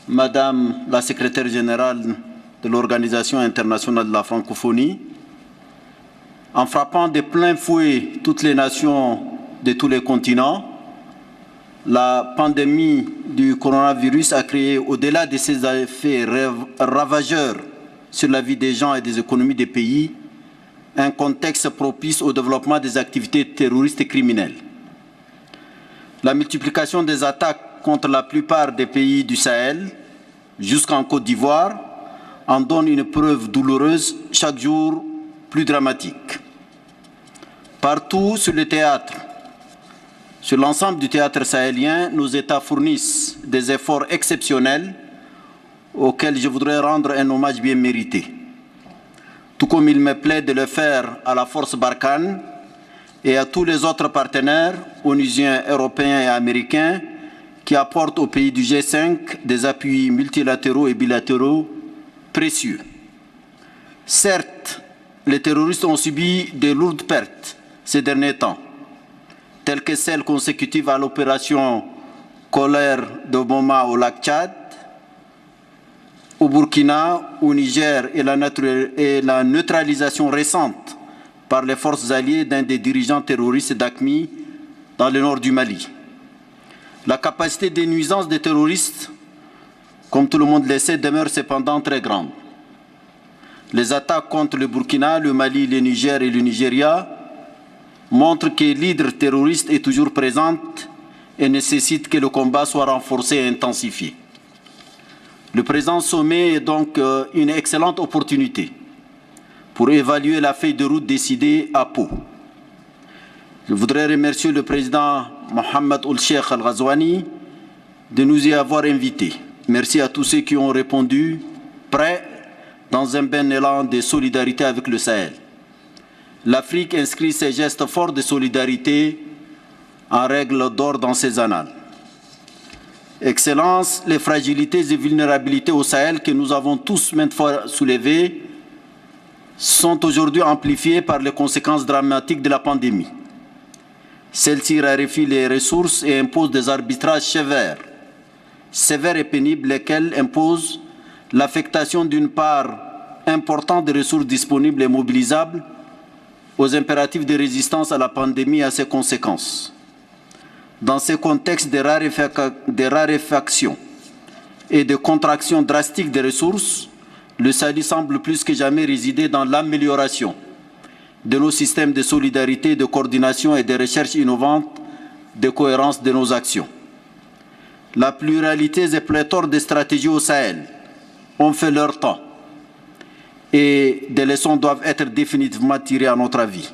Speaker 8: Madame la Secrétaire générale de l'Organisation internationale de la francophonie, en frappant de plein fouet toutes les nations de tous les continents, la pandémie du coronavirus a créé, au-delà de ses effets ravageurs sur la vie des gens et des économies des pays, un contexte propice au développement des activités terroristes et criminelles. La multiplication des attaques contre la plupart des pays du Sahel, jusqu'en Côte d'Ivoire, en donne une preuve douloureuse, chaque jour plus dramatique. Partout sur le théâtre, sur l'ensemble du théâtre sahélien, nos États fournissent des efforts exceptionnels auxquels je voudrais rendre un hommage bien mérité. Tout comme il me plaît de le faire à la force Barkhane et à tous les autres partenaires onusiens, européens et américains qui apportent au pays du G5 des appuis multilatéraux et bilatéraux précieux. Certes, les terroristes ont subi de lourdes pertes ces derniers temps, telles que celles consécutives à l'opération Colère de Boma au lac Tchad, au Burkina, au Niger et la neutralisation récente par les forces alliées d'un des dirigeants terroristes d'AQMI dans le nord du Mali. La capacité de nuisance des terroristes, comme tout le monde le sait, demeure cependant très grande. Les attaques contre le Burkina, le Mali, le Niger et le Nigeria montrent que l'hydre terroriste est toujours présente et nécessite que le combat soit renforcé et intensifié. Le présent sommet est donc une excellente opportunité pour évaluer la feuille de route décidée à Pau. Je voudrais remercier le président Mohamed Ould-Cheikh Al-Ghazouani de nous y avoir invités. Merci à tous ceux qui ont répondu prêts dans un bel élan de solidarité avec le Sahel. L'Afrique inscrit ses gestes forts de solidarité en règle d'or dans ses annales. Excellences, les fragilités et vulnérabilités au Sahel que nous avons tous maintes fois soulevées sont aujourd'hui amplifiées par les conséquences dramatiques de la pandémie. Celle-ci raréfie les ressources et impose des arbitrages sévères et pénibles, lesquels imposent l'affectation d'une part importante des ressources disponibles et mobilisables aux impératifs de résistance à la pandémie et à ses conséquences. Dans ce contexte de raréfaction et de contraction drastique des ressources, le salut semble plus que jamais résider dans l'amélioration de nos systèmes de solidarité, de coordination et de recherche innovante, de cohérence de nos actions. La pluralité et pléthore de stratégies au Sahel ont fait leur temps et des leçons doivent être définitivement tirées à notre avis.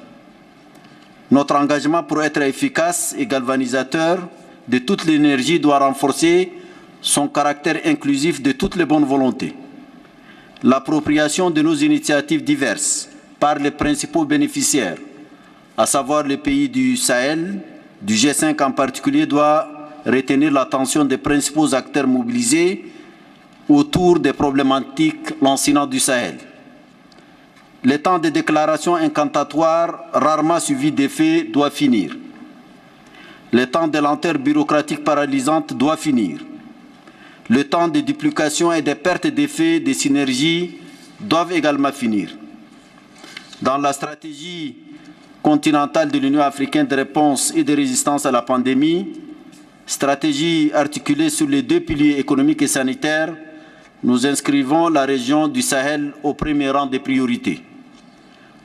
Speaker 8: Notre engagement pour être efficace et galvanisateur de toute l'énergie doit renforcer son caractère inclusif de toutes les bonnes volontés. L'appropriation de nos initiatives diverses par les principaux bénéficiaires, à savoir les pays du Sahel, du G5 en particulier, doit retenir l'attention des principaux acteurs mobilisés autour des problématiques lancinantes du Sahel. Le temps de déclarations incantatoires, rarement suivies d'effets, doit finir. Le temps de lenteur bureaucratique paralysante doit finir. Le temps de duplication et de perte d'effets, de synergies doivent également finir. Dans la stratégie continentale de l'Union africaine de réponse et de résistance à la pandémie, stratégie articulée sur les deux piliers économiques et sanitaires, nous inscrivons la région du Sahel au premier rang des priorités.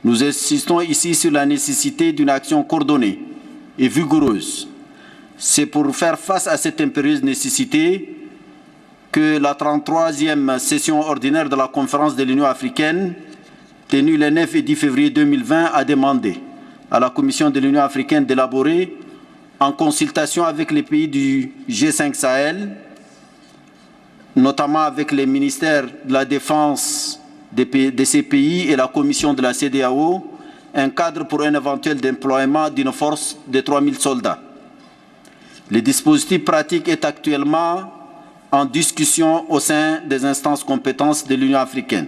Speaker 8: Nous insistons ici sur la nécessité d'une action coordonnée et vigoureuse. C'est pour faire face à cette impérieuse nécessité que la 33e session ordinaire de la conférence de l'Union africaine, tenue le 9 et 10 février 2020, a demandé à la Commission de l'Union africaine d'élaborer, en consultation avec les pays du G5 Sahel, notamment avec les ministères de la Défense de ces pays et la Commission de la CEDEAO, un cadre pour un éventuel déploiement d'une force de 3000 soldats. Le dispositif pratique est actuellement en discussion au sein des instances compétences de l'Union africaine.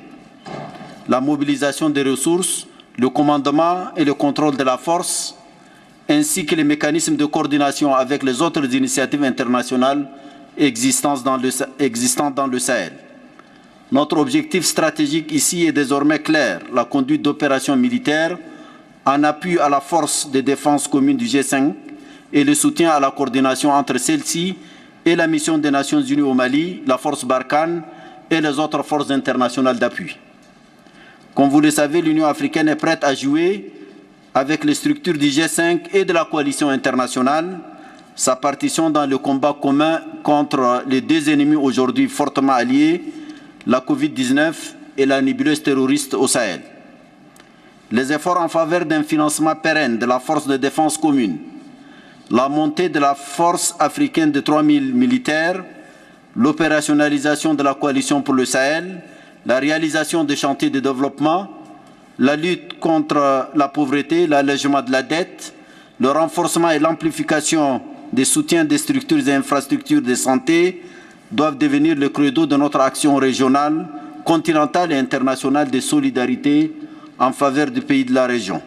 Speaker 8: La mobilisation des ressources, le commandement et le contrôle de la force, ainsi que les mécanismes de coordination avec les autres initiatives internationales existantes dans le Sahel. Notre objectif stratégique ici est désormais clair, la conduite d'opérations militaires en appui à la force de défense commune du G5 et le soutien à la coordination entre celle-ci et la mission des Nations Unies au Mali, la force Barkhane et les autres forces internationales d'appui. Comme vous le savez, l'Union africaine est prête à jouer avec les structures du G5 et de la coalition internationale sa partition dans le combat commun contre les deux ennemis aujourd'hui fortement alliés, la Covid-19 et la nébuleuse terroriste au Sahel. Les efforts en faveur d'un financement pérenne de la force de défense commune, la montée de la force africaine de 3000 militaires, l'opérationnalisation de la coalition pour le Sahel, la réalisation des chantiers de développement, la lutte contre la pauvreté, l'allègement de la dette, le renforcement et l'amplification des soutiens des structures et infrastructures de santé doivent devenir le credo de notre action régionale, continentale et internationale de solidarité en faveur des pays de la région.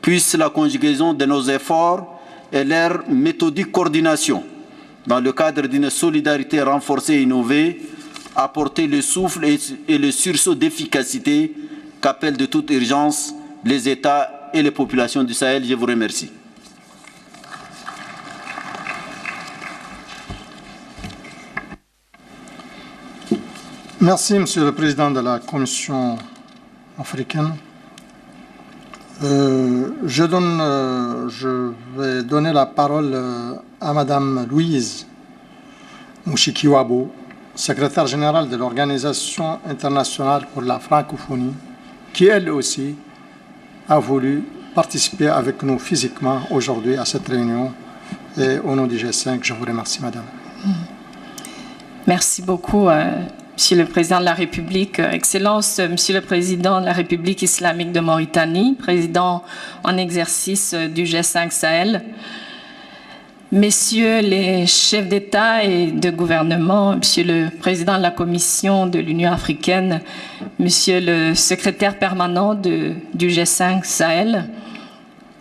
Speaker 8: Puisse la conjugaison de nos efforts et leur méthodique coordination dans le cadre d'une solidarité renforcée et innovée apporter le souffle et le sursaut d'efficacité qu'appellent de toute urgence les États et les populations du Sahel. Je vous remercie.
Speaker 2: Merci, Monsieur le Président de la Commission africaine. Je vais donner la parole à Madame Louise Mushikiwabo, secrétaire générale de l'Organisation internationale pour la francophonie, qui elle aussi a voulu participer avec nous physiquement aujourd'hui à cette réunion. Et au nom du G5, je vous remercie, Madame.
Speaker 9: Merci beaucoup, Monsieur le Président de la République, Excellence, Monsieur le Président de la République islamique de Mauritanie, Président en exercice du G5 Sahel, Messieurs les chefs d'État et de gouvernement, Monsieur le Président de la Commission de l'Union africaine, Monsieur le secrétaire permanent du G5 Sahel,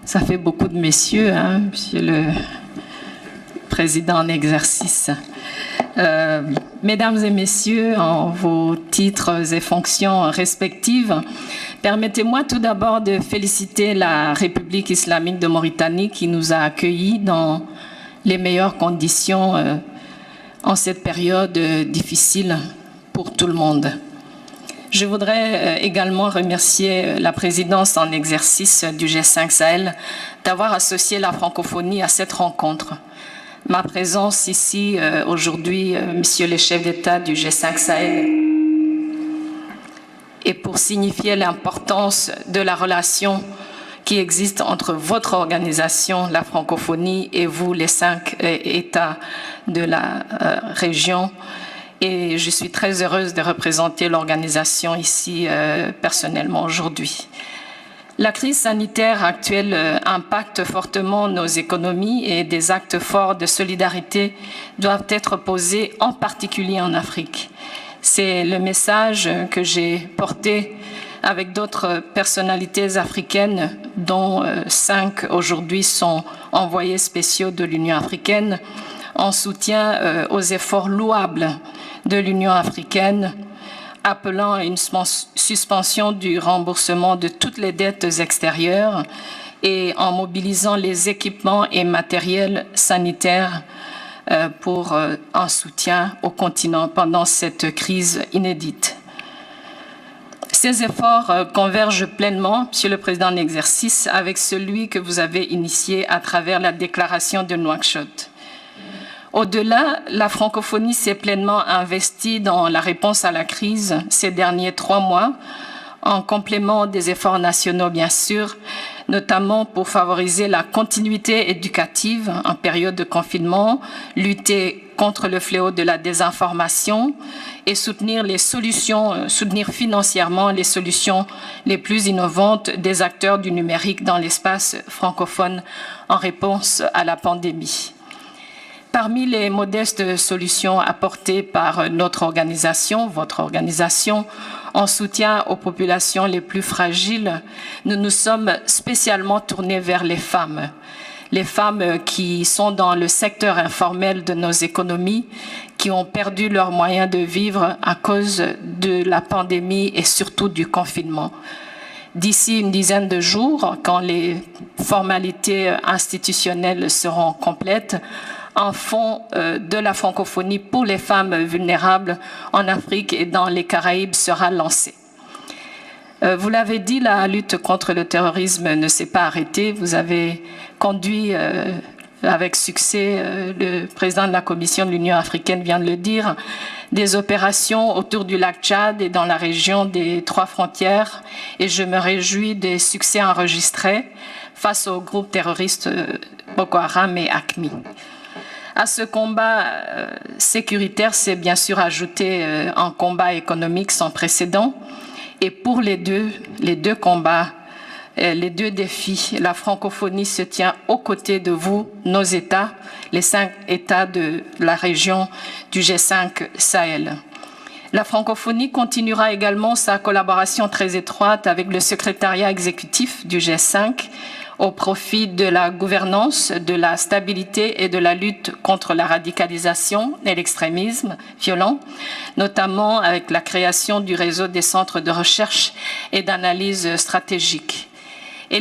Speaker 9: ça fait beaucoup de messieurs, hein, Monsieur le Président en exercice. Mesdames et messieurs, en vos titres et fonctions respectives, permettez-moi tout d'abord de féliciter la République islamique de Mauritanie qui nous a accueillis dans les meilleures conditions en cette période difficile pour tout le monde. Je voudrais également remercier la présidence en exercice du G5 Sahel d'avoir associé la francophonie à cette rencontre. Ma présence ici aujourd'hui, messieurs les chefs d'État du G5 Sahel, est pour signifier l'importance de la relation qui existe entre votre organisation, la francophonie, et vous, les 5 États de la région. Et je suis très heureuse de représenter l'organisation ici personnellement aujourd'hui. La crise sanitaire actuelle impacte fortement nos économies et des actes forts de solidarité doivent être posés en particulier en Afrique. C'est le message que j'ai porté avec d'autres personnalités africaines, dont 5 aujourd'hui sont envoyés spéciaux de l'Union africaine, en soutien aux efforts louables de l'Union africaine, appelant à une suspension du remboursement de toutes les dettes extérieures et en mobilisant les équipements et matériels sanitaires pour un soutien au continent pendant cette crise inédite. Ces efforts convergent pleinement, Monsieur le Président en exercice, avec celui que vous avez initié à travers la déclaration de Nouakchott. Au-delà, la francophonie s'est pleinement investie dans la réponse à la crise ces derniers 3 mois, en complément des efforts nationaux, bien sûr, notamment pour favoriser la continuité éducative en période de confinement, lutter contre le fléau de la désinformation et soutenir financièrement les solutions les plus innovantes des acteurs du numérique dans l'espace francophone en réponse à la pandémie. Parmi les modestes solutions apportées par notre organisation, votre organisation, en soutien aux populations les plus fragiles, nous nous sommes spécialement tournés vers les femmes qui sont dans le secteur informel de nos économies, qui ont perdu leurs moyens de vivre à cause de la pandémie et surtout du confinement. D'ici une dizaine de jours, quand les formalités institutionnelles seront complètes, un fonds de la francophonie pour les femmes vulnérables en Afrique et dans les Caraïbes sera lancé. Vous l'avez dit, la lutte contre le terrorisme ne s'est pas arrêtée. Vous avez conduit avec succès, le président de la Commission de l'Union africaine vient de le dire, des opérations autour du lac Tchad et dans la région des 3 frontières, et je me réjouis des succès enregistrés face aux groupes terroristes Boko Haram et AQMI. À ce combat sécuritaire s'est bien sûr ajouté un combat économique sans précédent. Et pour les deux combats, les 2 défis, la francophonie se tient aux côtés de vous, nos États, les 5 États de la région du G5 Sahel. La francophonie continuera également sa collaboration très étroite avec le secrétariat exécutif du G5 au profit de la gouvernance, de la stabilité et de la lutte contre la radicalisation et l'extrémisme violent, notamment avec la création du réseau des centres de recherche et d'analyse stratégique. Et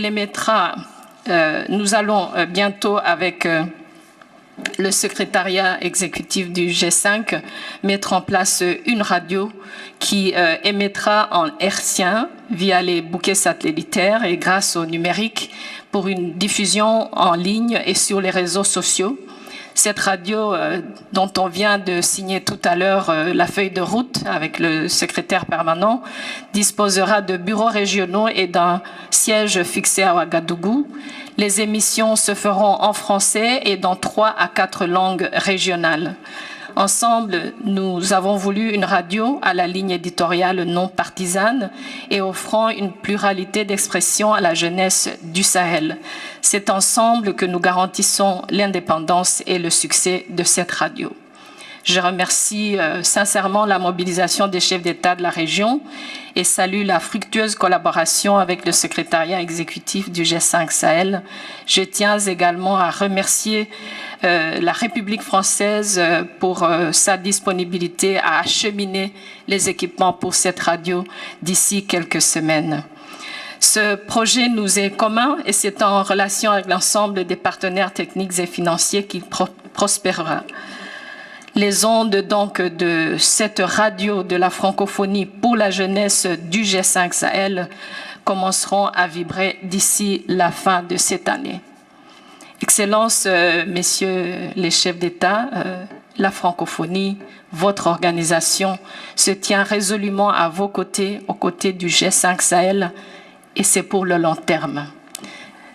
Speaker 9: nous allons bientôt avec le secrétariat exécutif du G5 mettre en place une radio qui émettra en hertzien via les bouquets satellitaires et grâce au numérique pour une diffusion en ligne et sur les réseaux sociaux. Cette radio dont on vient de signer tout à l'heure la feuille de route avec le secrétaire permanent disposera de bureaux régionaux et d'un siège fixé à Ouagadougou. Les émissions se feront en français et dans 3 à 4 langues régionales. Ensemble, nous avons voulu une radio à la ligne éditoriale non partisane et offrant une pluralité d'expression à la jeunesse du Sahel. C'est ensemble que nous garantissons l'indépendance et le succès de cette radio. Je remercie sincèrement la mobilisation des chefs d'État de la région et salue la fructueuse collaboration avec le secrétariat exécutif du G5 Sahel. Je tiens également à remercier la République française pour sa disponibilité à acheminer les équipements pour cette radio d'ici quelques semaines. Ce projet nous est commun et c'est en relation avec l'ensemble des partenaires techniques et financiers qu'il prospérera. Les ondes donc de cette radio de la francophonie pour la jeunesse du G5 Sahel commenceront à vibrer d'ici la fin de cette année. Excellences, messieurs les chefs d'État, la francophonie, votre organisation se tient résolument à vos côtés, aux côtés du G5 Sahel, et c'est pour le long terme.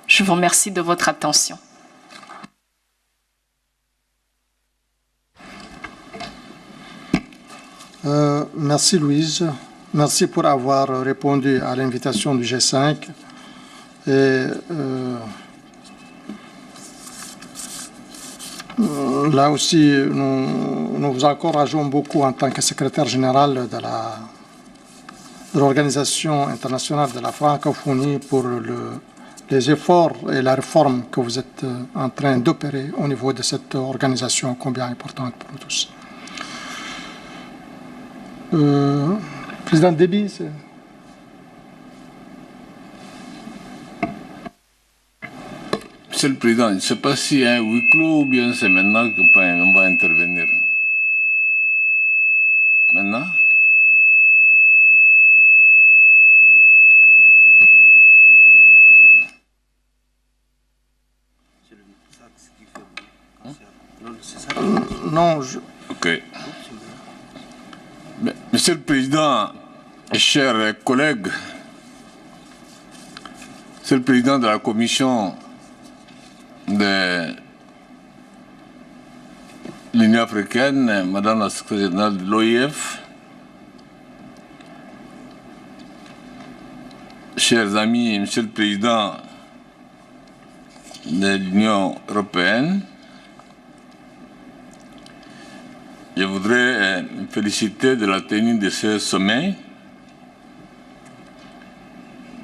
Speaker 9: Je vous remercie de votre attention.
Speaker 2: Merci Louise, merci pour avoir répondu à l'invitation du G5. Et là aussi, nous vous encourageons beaucoup en tant que secrétaire général de l'Organisation internationale de la francophonie pour les efforts et la réforme que vous êtes en train d'opérer au niveau de cette organisation combien importante pour nous tous. Président Déby,
Speaker 10: Monsieur le Président, je ne sais pas s'il y a un huis clos ou bien c'est maintenant qu'on va intervenir. Maintenant?
Speaker 2: Non,
Speaker 10: Ok. Monsieur le Président, chers collègues, Monsieur le Président de la Commission de l'Union africaine, Madame la secrétaire générale de l'OIF, chers amis, Monsieur le Président de l'Union européenne, je voudrais me féliciter de la tenue de ce sommet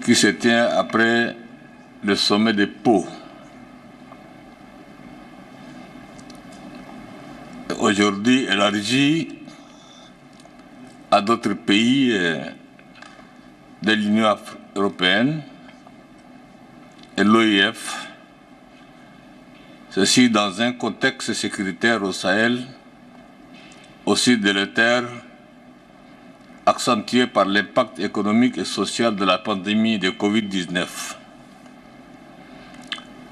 Speaker 10: qui se tient après le sommet de Pau. Aujourd'hui élargi à d'autres pays de l'Union européenne et l'OIF, ceci dans un contexte sécuritaire au Sahel aussi délétère, accentué par l'impact économique et social de la pandémie de Covid-19.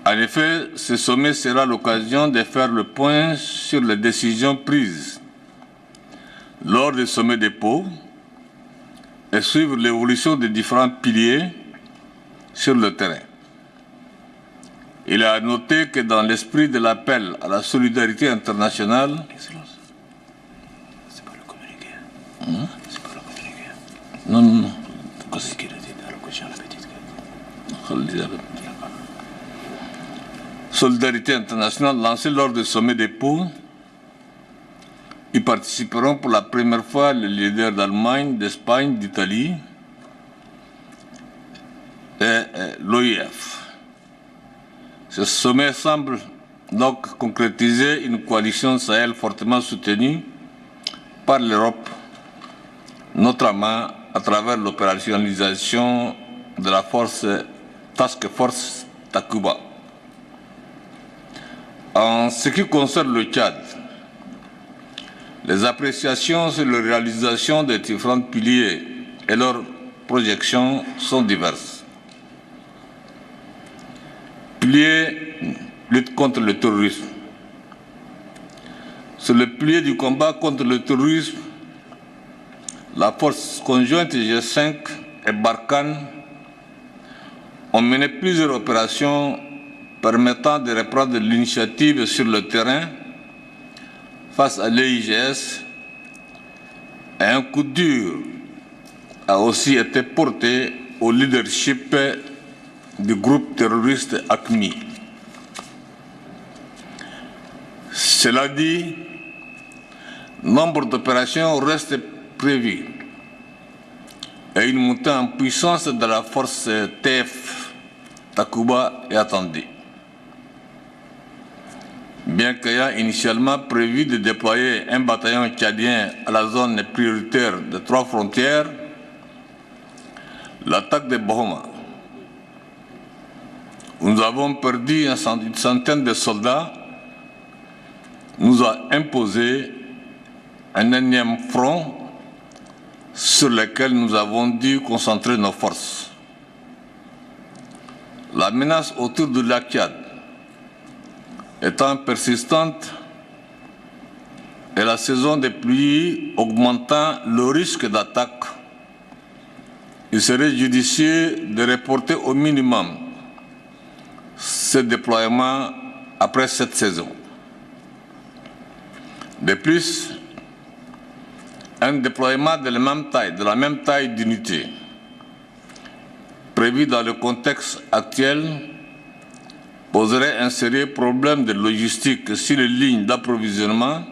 Speaker 10: En effet, ce sommet sera l'occasion de faire le point sur les décisions prises lors du sommet de Pau et suivre l'évolution des différents piliers sur le terrain. Il est à noter que dans l'esprit de l'appel à la solidarité internationale, non. Solidarité internationale lancée lors du sommet des Pau. Y participeront pour la première fois les leaders d'Allemagne, d'Espagne, d'Italie et l'OIF. Ce sommet semble donc concrétiser une coalition Sahel fortement soutenue par l'Europe, notamment à travers l'opérationnalisation de la Task Force Takuba. En ce qui concerne le Tchad, les appréciations sur la réalisation des différents piliers et leurs projections sont diverses. Pilier, lutte contre le terrorisme. Sur le pilier du combat contre le terrorisme, la force conjointe G5 et Barkhane ont mené plusieurs opérations permettant de reprendre l'initiative sur le terrain face à l'EIGS, et un coup dur a aussi été porté au leadership du groupe terroriste AQMI. Cela dit, nombre d'opérations restent prévues et une montée en puissance de la force TF Takuba est attendue. Bien qu'ayant initialement prévu de déployer un bataillon tchadien à la zone prioritaire de 3 frontières, l'attaque de Bohoma, où nous avons perdu une centaine de soldats, nous a imposé un énième front sur lequel nous avons dû concentrer nos forces. La menace autour du lac Tchad étant persistante et la saison des pluies augmentant le risque d'attaque, il serait judicieux de reporter au minimum ce déploiement après cette saison. De plus, un déploiement de la même taille d'unité prévu dans le contexte actuel poserait un sérieux problème de logistique si les lignes d'approvisionnement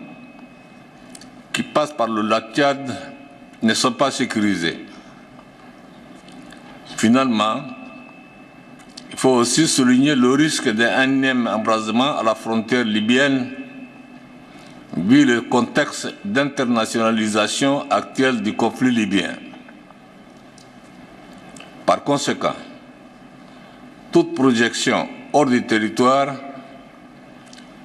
Speaker 10: qui passent par le lac Tchad ne sont pas sécurisées. Finalement, il faut aussi souligner le risque d'un énième embrasement à la frontière libyenne vu le contexte d'internationalisation actuel du conflit libyen. Par conséquent, toute projection hors du territoire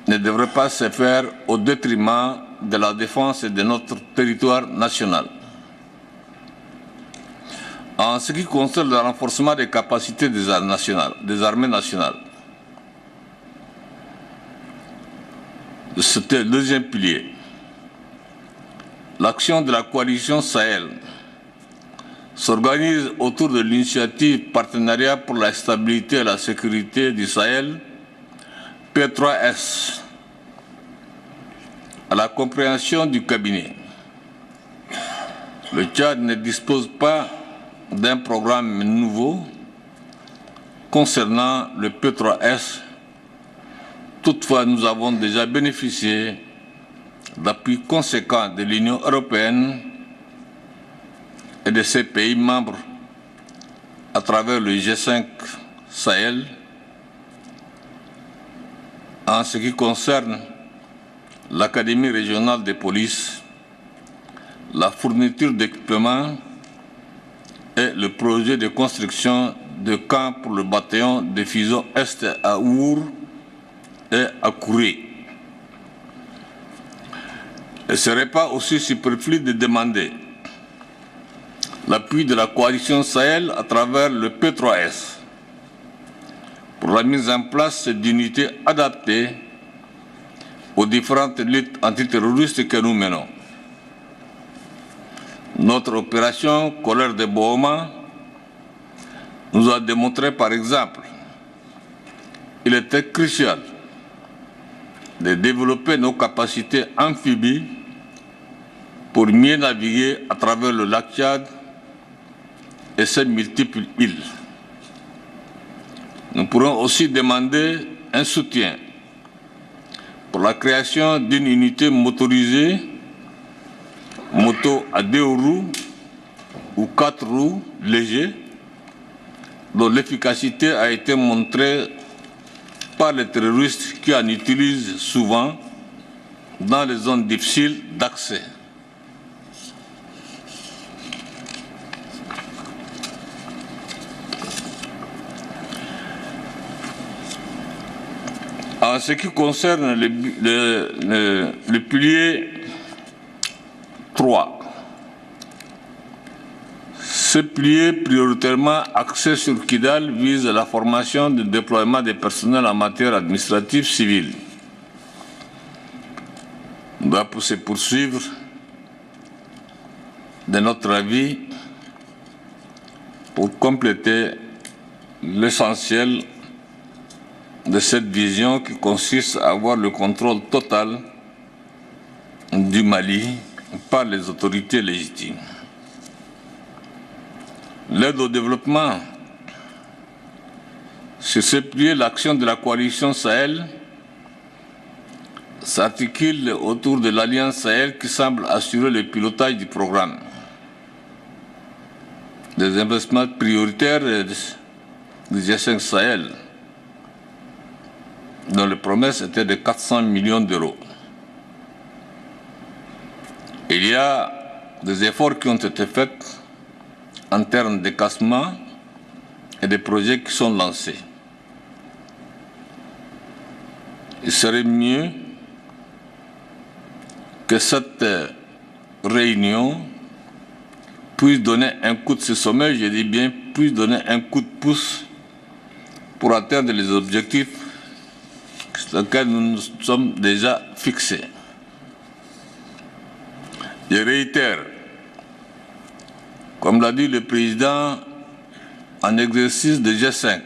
Speaker 10: ne devrait pas se faire au détriment de la défense de notre territoire national. En ce qui concerne le renforcement des capacités des armées nationales, c'était le deuxième pilier. L'action de la coalition Sahel s'organise autour de l'initiative Partenariat pour la stabilité et la sécurité du Sahel, P3S, à la compréhension du cabinet. Le Tchad ne dispose pas d'un programme nouveau concernant le P3S. Toutefois, nous avons déjà bénéficié d'appui conséquent de l'Union européenne et de ses pays membres à travers le G5 Sahel en ce qui concerne l'Académie régionale de police, la fourniture d'équipements et le projet de construction de camps pour le bataillon de fusion Est à Our et à Kouré. Il ne serait pas aussi superflu de demander l'appui de la coalition Sahel à travers le P3S pour la mise en place d'unités adaptées aux différentes luttes antiterroristes que nous menons. Notre opération Colère de Bohoma nous a démontré par exemple qu'il était crucial de développer nos capacités amphibies pour mieux naviguer à travers le lac Tchad et ses multiples îles. Nous pourrons aussi demander un soutien pour la création d'une unité motorisée, moto à 2 roues ou 4 roues légers, dont l'efficacité a été montrée par les terroristes qui en utilisent souvent dans les zones difficiles d'accès. En ce qui concerne le pilier 3, ce pilier prioritairement axé sur Kidal vise la formation et le déploiement des personnels en matière administrative civile. Il doit se poursuivre, de notre avis, pour compléter l'essentiel de cette vision qui consiste à avoir le contrôle total du Mali par les autorités légitimes. L'aide au développement, sur ce pilier, l'action de la coalition Sahel s'articule autour de l'Alliance Sahel qui semble assurer le pilotage du programme. Des investissements prioritaires du G5 Sahel, dont les promesses étaient de 400 millions d'euros. Il y a des efforts qui ont été faits en termes de classement et des projets qui sont lancés. Il serait mieux que cette réunion puisse donner un coup de ce sommet, je dis bien, puisse donner un coup de pouce pour atteindre les objectifs sur lesquels nous nous sommes déjà fixés. Je réitère, comme l'a dit le président en exercice de G5,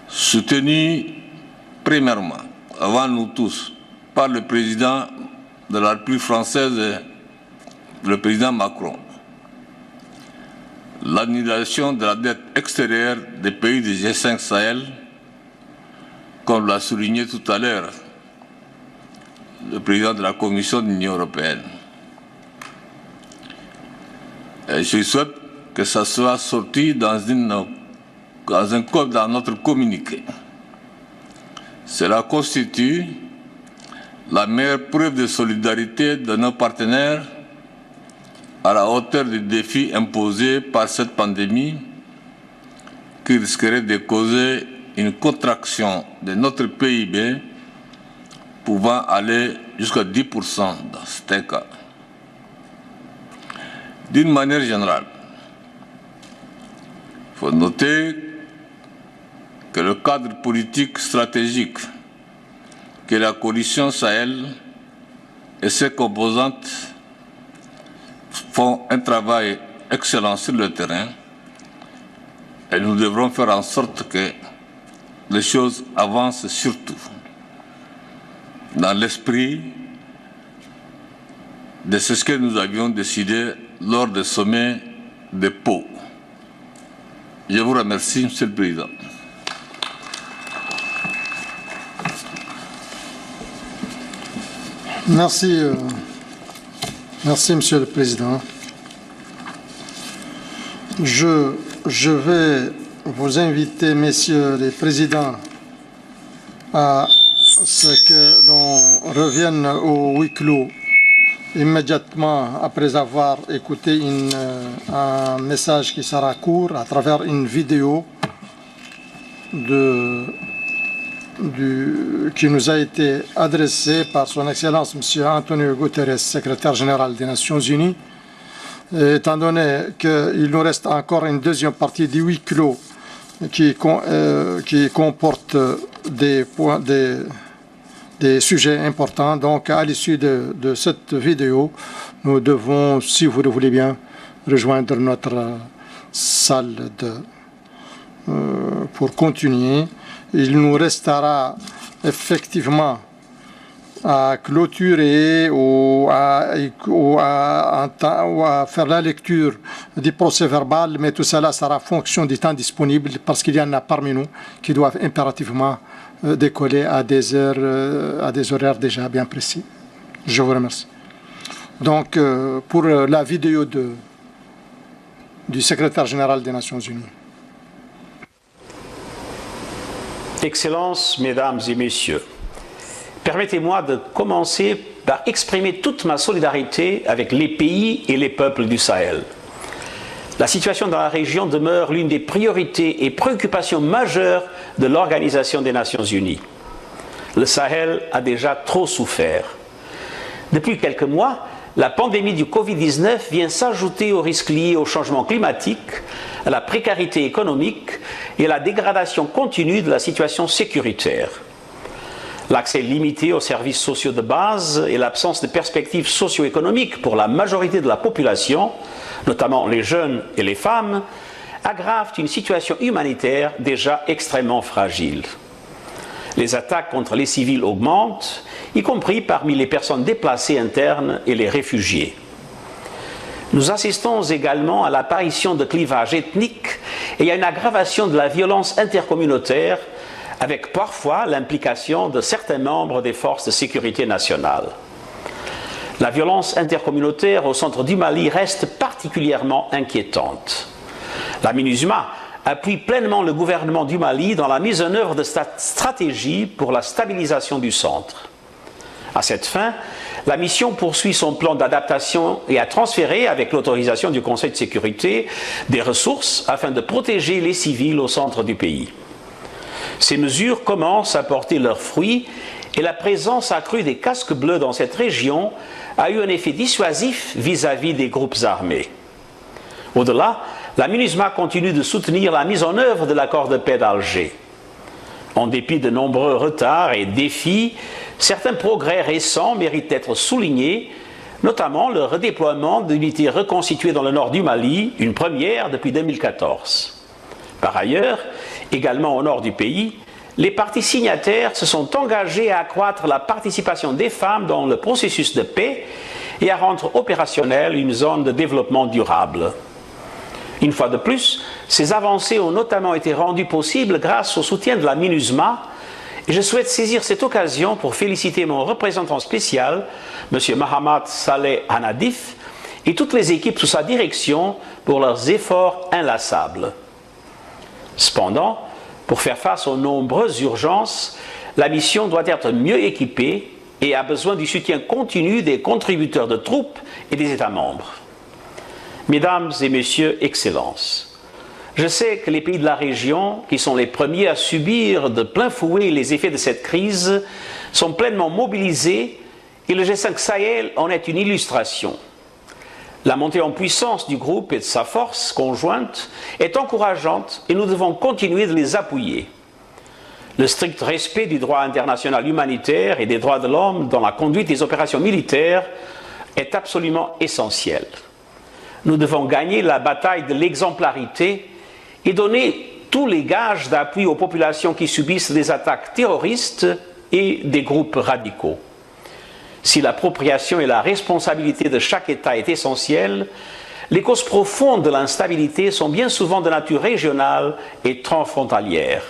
Speaker 10: soutenu premièrement, avant nous tous, par le président de la République française et le président Macron, l'annulation de la dette extérieure des pays du G5 Sahel, comme l'a souligné tout à l'heure le président de la Commission de l'Union européenne. Et je souhaite que ça soit sorti dans notre communiqué. Cela constitue la meilleure preuve de solidarité de nos partenaires à la hauteur du défi imposé par cette pandémie qui risquerait de causer une contraction de notre PIB pouvant aller jusqu'à 10% dans certains cas. D'une manière générale, il faut noter que le cadre politique stratégique que la coalition Sahel et ses composantes font un travail excellent sur le terrain et nous devrons faire en sorte que les choses avancent surtout dans l'esprit de ce que nous avions décidé lors du sommet de Pau. Je vous remercie, Monsieur le Président.
Speaker 2: Merci, merci Monsieur le Président. Je vais vous inviter, Messieurs les Présidents, à ce que l'on revienne au huis clos immédiatement après avoir écouté un message qui sera court à travers une vidéo qui nous a été adressée par son Excellence M. Antonio Guterres, secrétaire général des Nations Unies. Étant donné qu'il nous reste encore une deuxième partie du huis clos qui comporte des sujets importants. Donc, à l'issue de cette vidéo, nous devons, si vous le voulez bien, rejoindre notre salle pour continuer. Il nous restera effectivement à clôturer ou à faire la lecture du procès verbal, mais tout cela sera fonction du temps disponible parce qu'il y en a parmi nous qui doivent impérativement décoller à des horaires déjà bien précis. Je vous remercie. Donc, pour la vidéo du secrétaire général des Nations Unies.
Speaker 11: Excellences, Mesdames et Messieurs, permettez-moi de commencer par exprimer toute ma solidarité avec les pays et les peuples du Sahel. La situation dans la région demeure l'une des priorités et préoccupations majeures de l'Organisation des Nations Unies. Le Sahel a déjà trop souffert. Depuis quelques mois, la pandémie du Covid-19 vient s'ajouter aux risques liés au changement climatique, à la précarité économique et à la dégradation continue de la situation sécuritaire. L'accès limité aux services sociaux de base et l'absence de perspectives socio-économiques pour la majorité de la population, notamment les jeunes et les femmes, aggravent une situation humanitaire déjà extrêmement fragile. Les attaques contre les civils augmentent, y compris parmi les personnes déplacées internes et les réfugiés. Nous assistons également à l'apparition de clivages ethniques et à une aggravation de la violence intercommunautaire, avec parfois l'implication de certains membres des forces de sécurité nationale. La violence intercommunautaire au centre du Mali reste particulièrement inquiétante. La MINUSMA appuie pleinement le gouvernement du Mali dans la mise en œuvre de cette stratégie pour la stabilisation du centre. À cette fin, la mission poursuit son plan d'adaptation et a transféré, avec l'autorisation du Conseil de sécurité, des ressources afin de protéger les civils au centre du pays. Ces mesures commencent à porter leurs fruits et la présence accrue des casques bleus dans cette région a eu un effet dissuasif vis-à-vis des groupes armés. Au-delà, la MINUSMA continue de soutenir la mise en œuvre de l'accord de paix d'Alger. En dépit de nombreux retards et défis, certains progrès récents méritent d'être soulignés, notamment le redéploiement d'unités reconstituées dans le nord du Mali, une première depuis 2014. Par ailleurs, également au nord du pays, les parties signataires se sont engagées à accroître la participation des femmes dans le processus de paix et à rendre opérationnelle une zone de développement durable. Une fois de plus, ces avancées ont notamment été rendues possibles grâce au soutien de la MINUSMA, et je souhaite saisir cette occasion pour féliciter mon représentant spécial, M. Mohamed Saleh Hanadif, et toutes les équipes sous sa direction pour leurs efforts inlassables. Cependant, pour faire face aux nombreuses urgences, la mission doit être mieux équipée et a besoin du soutien continu des contributeurs de troupes et des États membres. Mesdames et Messieurs, Excellences, je sais que les pays de la région, qui sont les premiers à subir de plein fouet les effets de cette crise, sont pleinement mobilisés et le G5 Sahel en est une illustration. La montée en puissance du groupe et de sa force conjointe est encourageante et nous devons continuer de les appuyer. Le strict respect du droit international humanitaire et des droits de l'homme dans la conduite des opérations militaires est absolument essentiel. Nous devons gagner la bataille de l'exemplarité et donner tous les gages d'appui aux populations qui subissent des attaques terroristes et des groupes radicaux. Si l'appropriation et la responsabilité de chaque État est essentielle, les causes profondes de l'instabilité sont bien souvent de nature régionale et transfrontalière.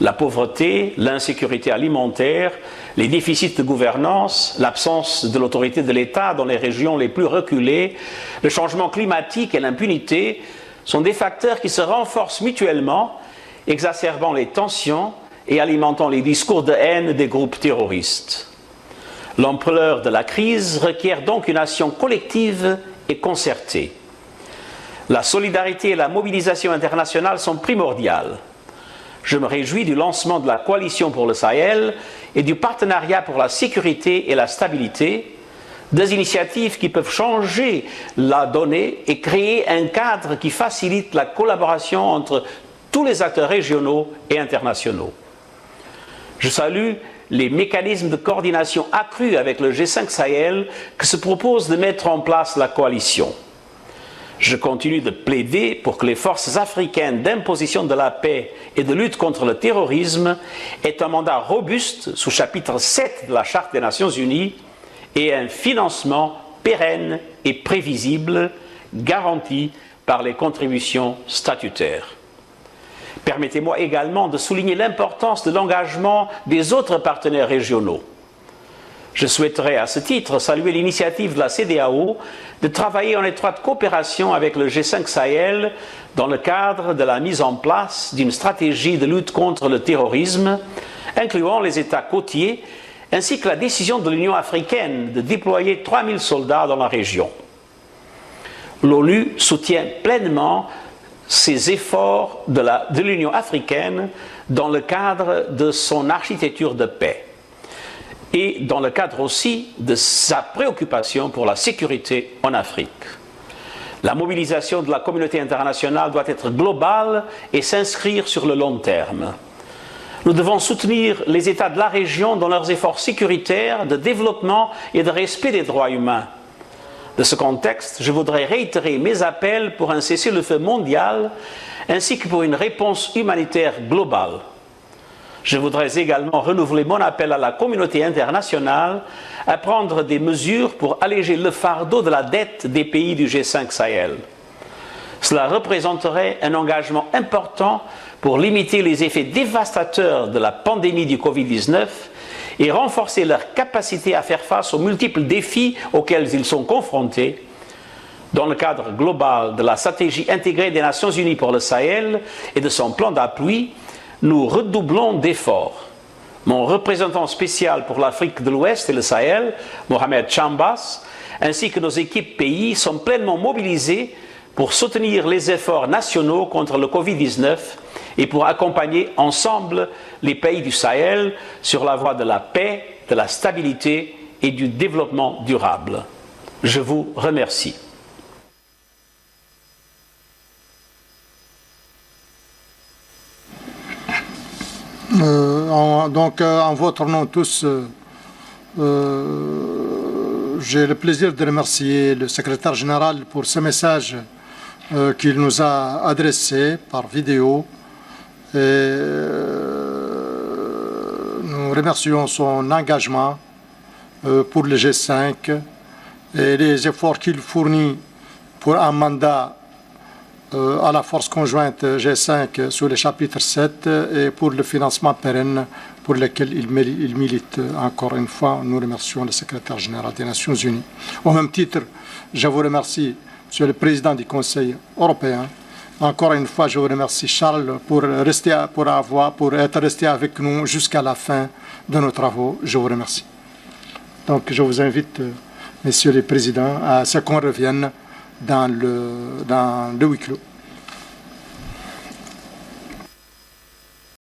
Speaker 11: La pauvreté, l'insécurité alimentaire, les déficits de gouvernance, l'absence de l'autorité de l'État dans les régions les plus reculées, le changement climatique et l'impunité sont des facteurs qui se renforcent mutuellement, exacerbant les tensions et alimentant les discours de haine des groupes terroristes. L'ampleur de la crise requiert donc une action collective et concertée. La solidarité et la mobilisation internationale sont primordiales. Je me réjouis du lancement de la coalition pour le Sahel et du partenariat pour la sécurité et la stabilité, deux initiatives qui peuvent changer la donnée et créer un cadre qui facilite la collaboration entre tous les acteurs régionaux et internationaux. Je salue les mécanismes de coordination accrus avec le G5 Sahel que se propose de mettre en place la coalition. Je continue de plaider pour que les forces africaines d'imposition de la paix et de lutte contre le terrorisme aient un mandat robuste sous chapitre 7 de la Charte des Nations Unies et un financement pérenne et prévisible garanti par les contributions statutaires. Permettez-moi également de souligner l'importance de l'engagement des autres partenaires régionaux. Je souhaiterais à ce titre saluer l'initiative de la CEDEAO de travailler en étroite coopération avec le G5 Sahel dans le cadre de la mise en place d'une stratégie de lutte contre le terrorisme, incluant les États côtiers, ainsi que la décision de l'Union africaine de déployer 3000 soldats dans la région. L'ONU soutient pleinement ces efforts de l'Union africaine dans le cadre de son architecture de paix et dans le cadre aussi de sa préoccupation pour la sécurité en Afrique. La mobilisation de la communauté internationale doit être globale et s'inscrire sur le long terme. Nous devons soutenir les États de la région dans leurs efforts sécuritaires, de développement et de respect des droits humains. De ce contexte, je voudrais réitérer mes appels pour un cessez-le-feu mondial ainsi que pour une réponse humanitaire globale. Je voudrais également renouveler mon appel à la communauté internationale à prendre des mesures pour alléger le fardeau de la dette des pays du G5 Sahel. Cela représenterait un engagement important pour limiter les effets dévastateurs de la pandémie du Covid-19 et renforcer leur capacité à faire face aux multiples défis auxquels ils sont confrontés. Dans le cadre global de la stratégie intégrée des Nations Unies pour le Sahel et de son plan d'appui, nous redoublons d'efforts. Mon représentant spécial pour l'Afrique de l'Ouest et le Sahel, Mohamed Chambas, ainsi que nos équipes pays sont pleinement mobilisés pour soutenir les efforts nationaux contre le Covid-19 et pour accompagner ensemble les pays du Sahel sur la voie de la paix, de la stabilité et du développement durable. Je vous remercie.
Speaker 2: En votre nom tous, j'ai le plaisir de remercier le secrétaire général pour ce message qu'il nous a adressé par vidéo. Et, nous remercions son engagement pour le G5 et les efforts qu'il fournit pour un mandat à la force conjointe G5 sur le chapitre 7 et pour le financement pérenne pour lequel il milite. Encore une fois, nous remercions le secrétaire général des Nations Unies. Au même titre, je vous remercie, Monsieur le Président du Conseil européen. Encore une fois, je vous remercie, Charles, pour être resté avec nous jusqu'à la fin de nos travaux. Je vous remercie. Donc, je vous invite, Messieurs les Présidents, à ce qu'on revienne dans le huis clos.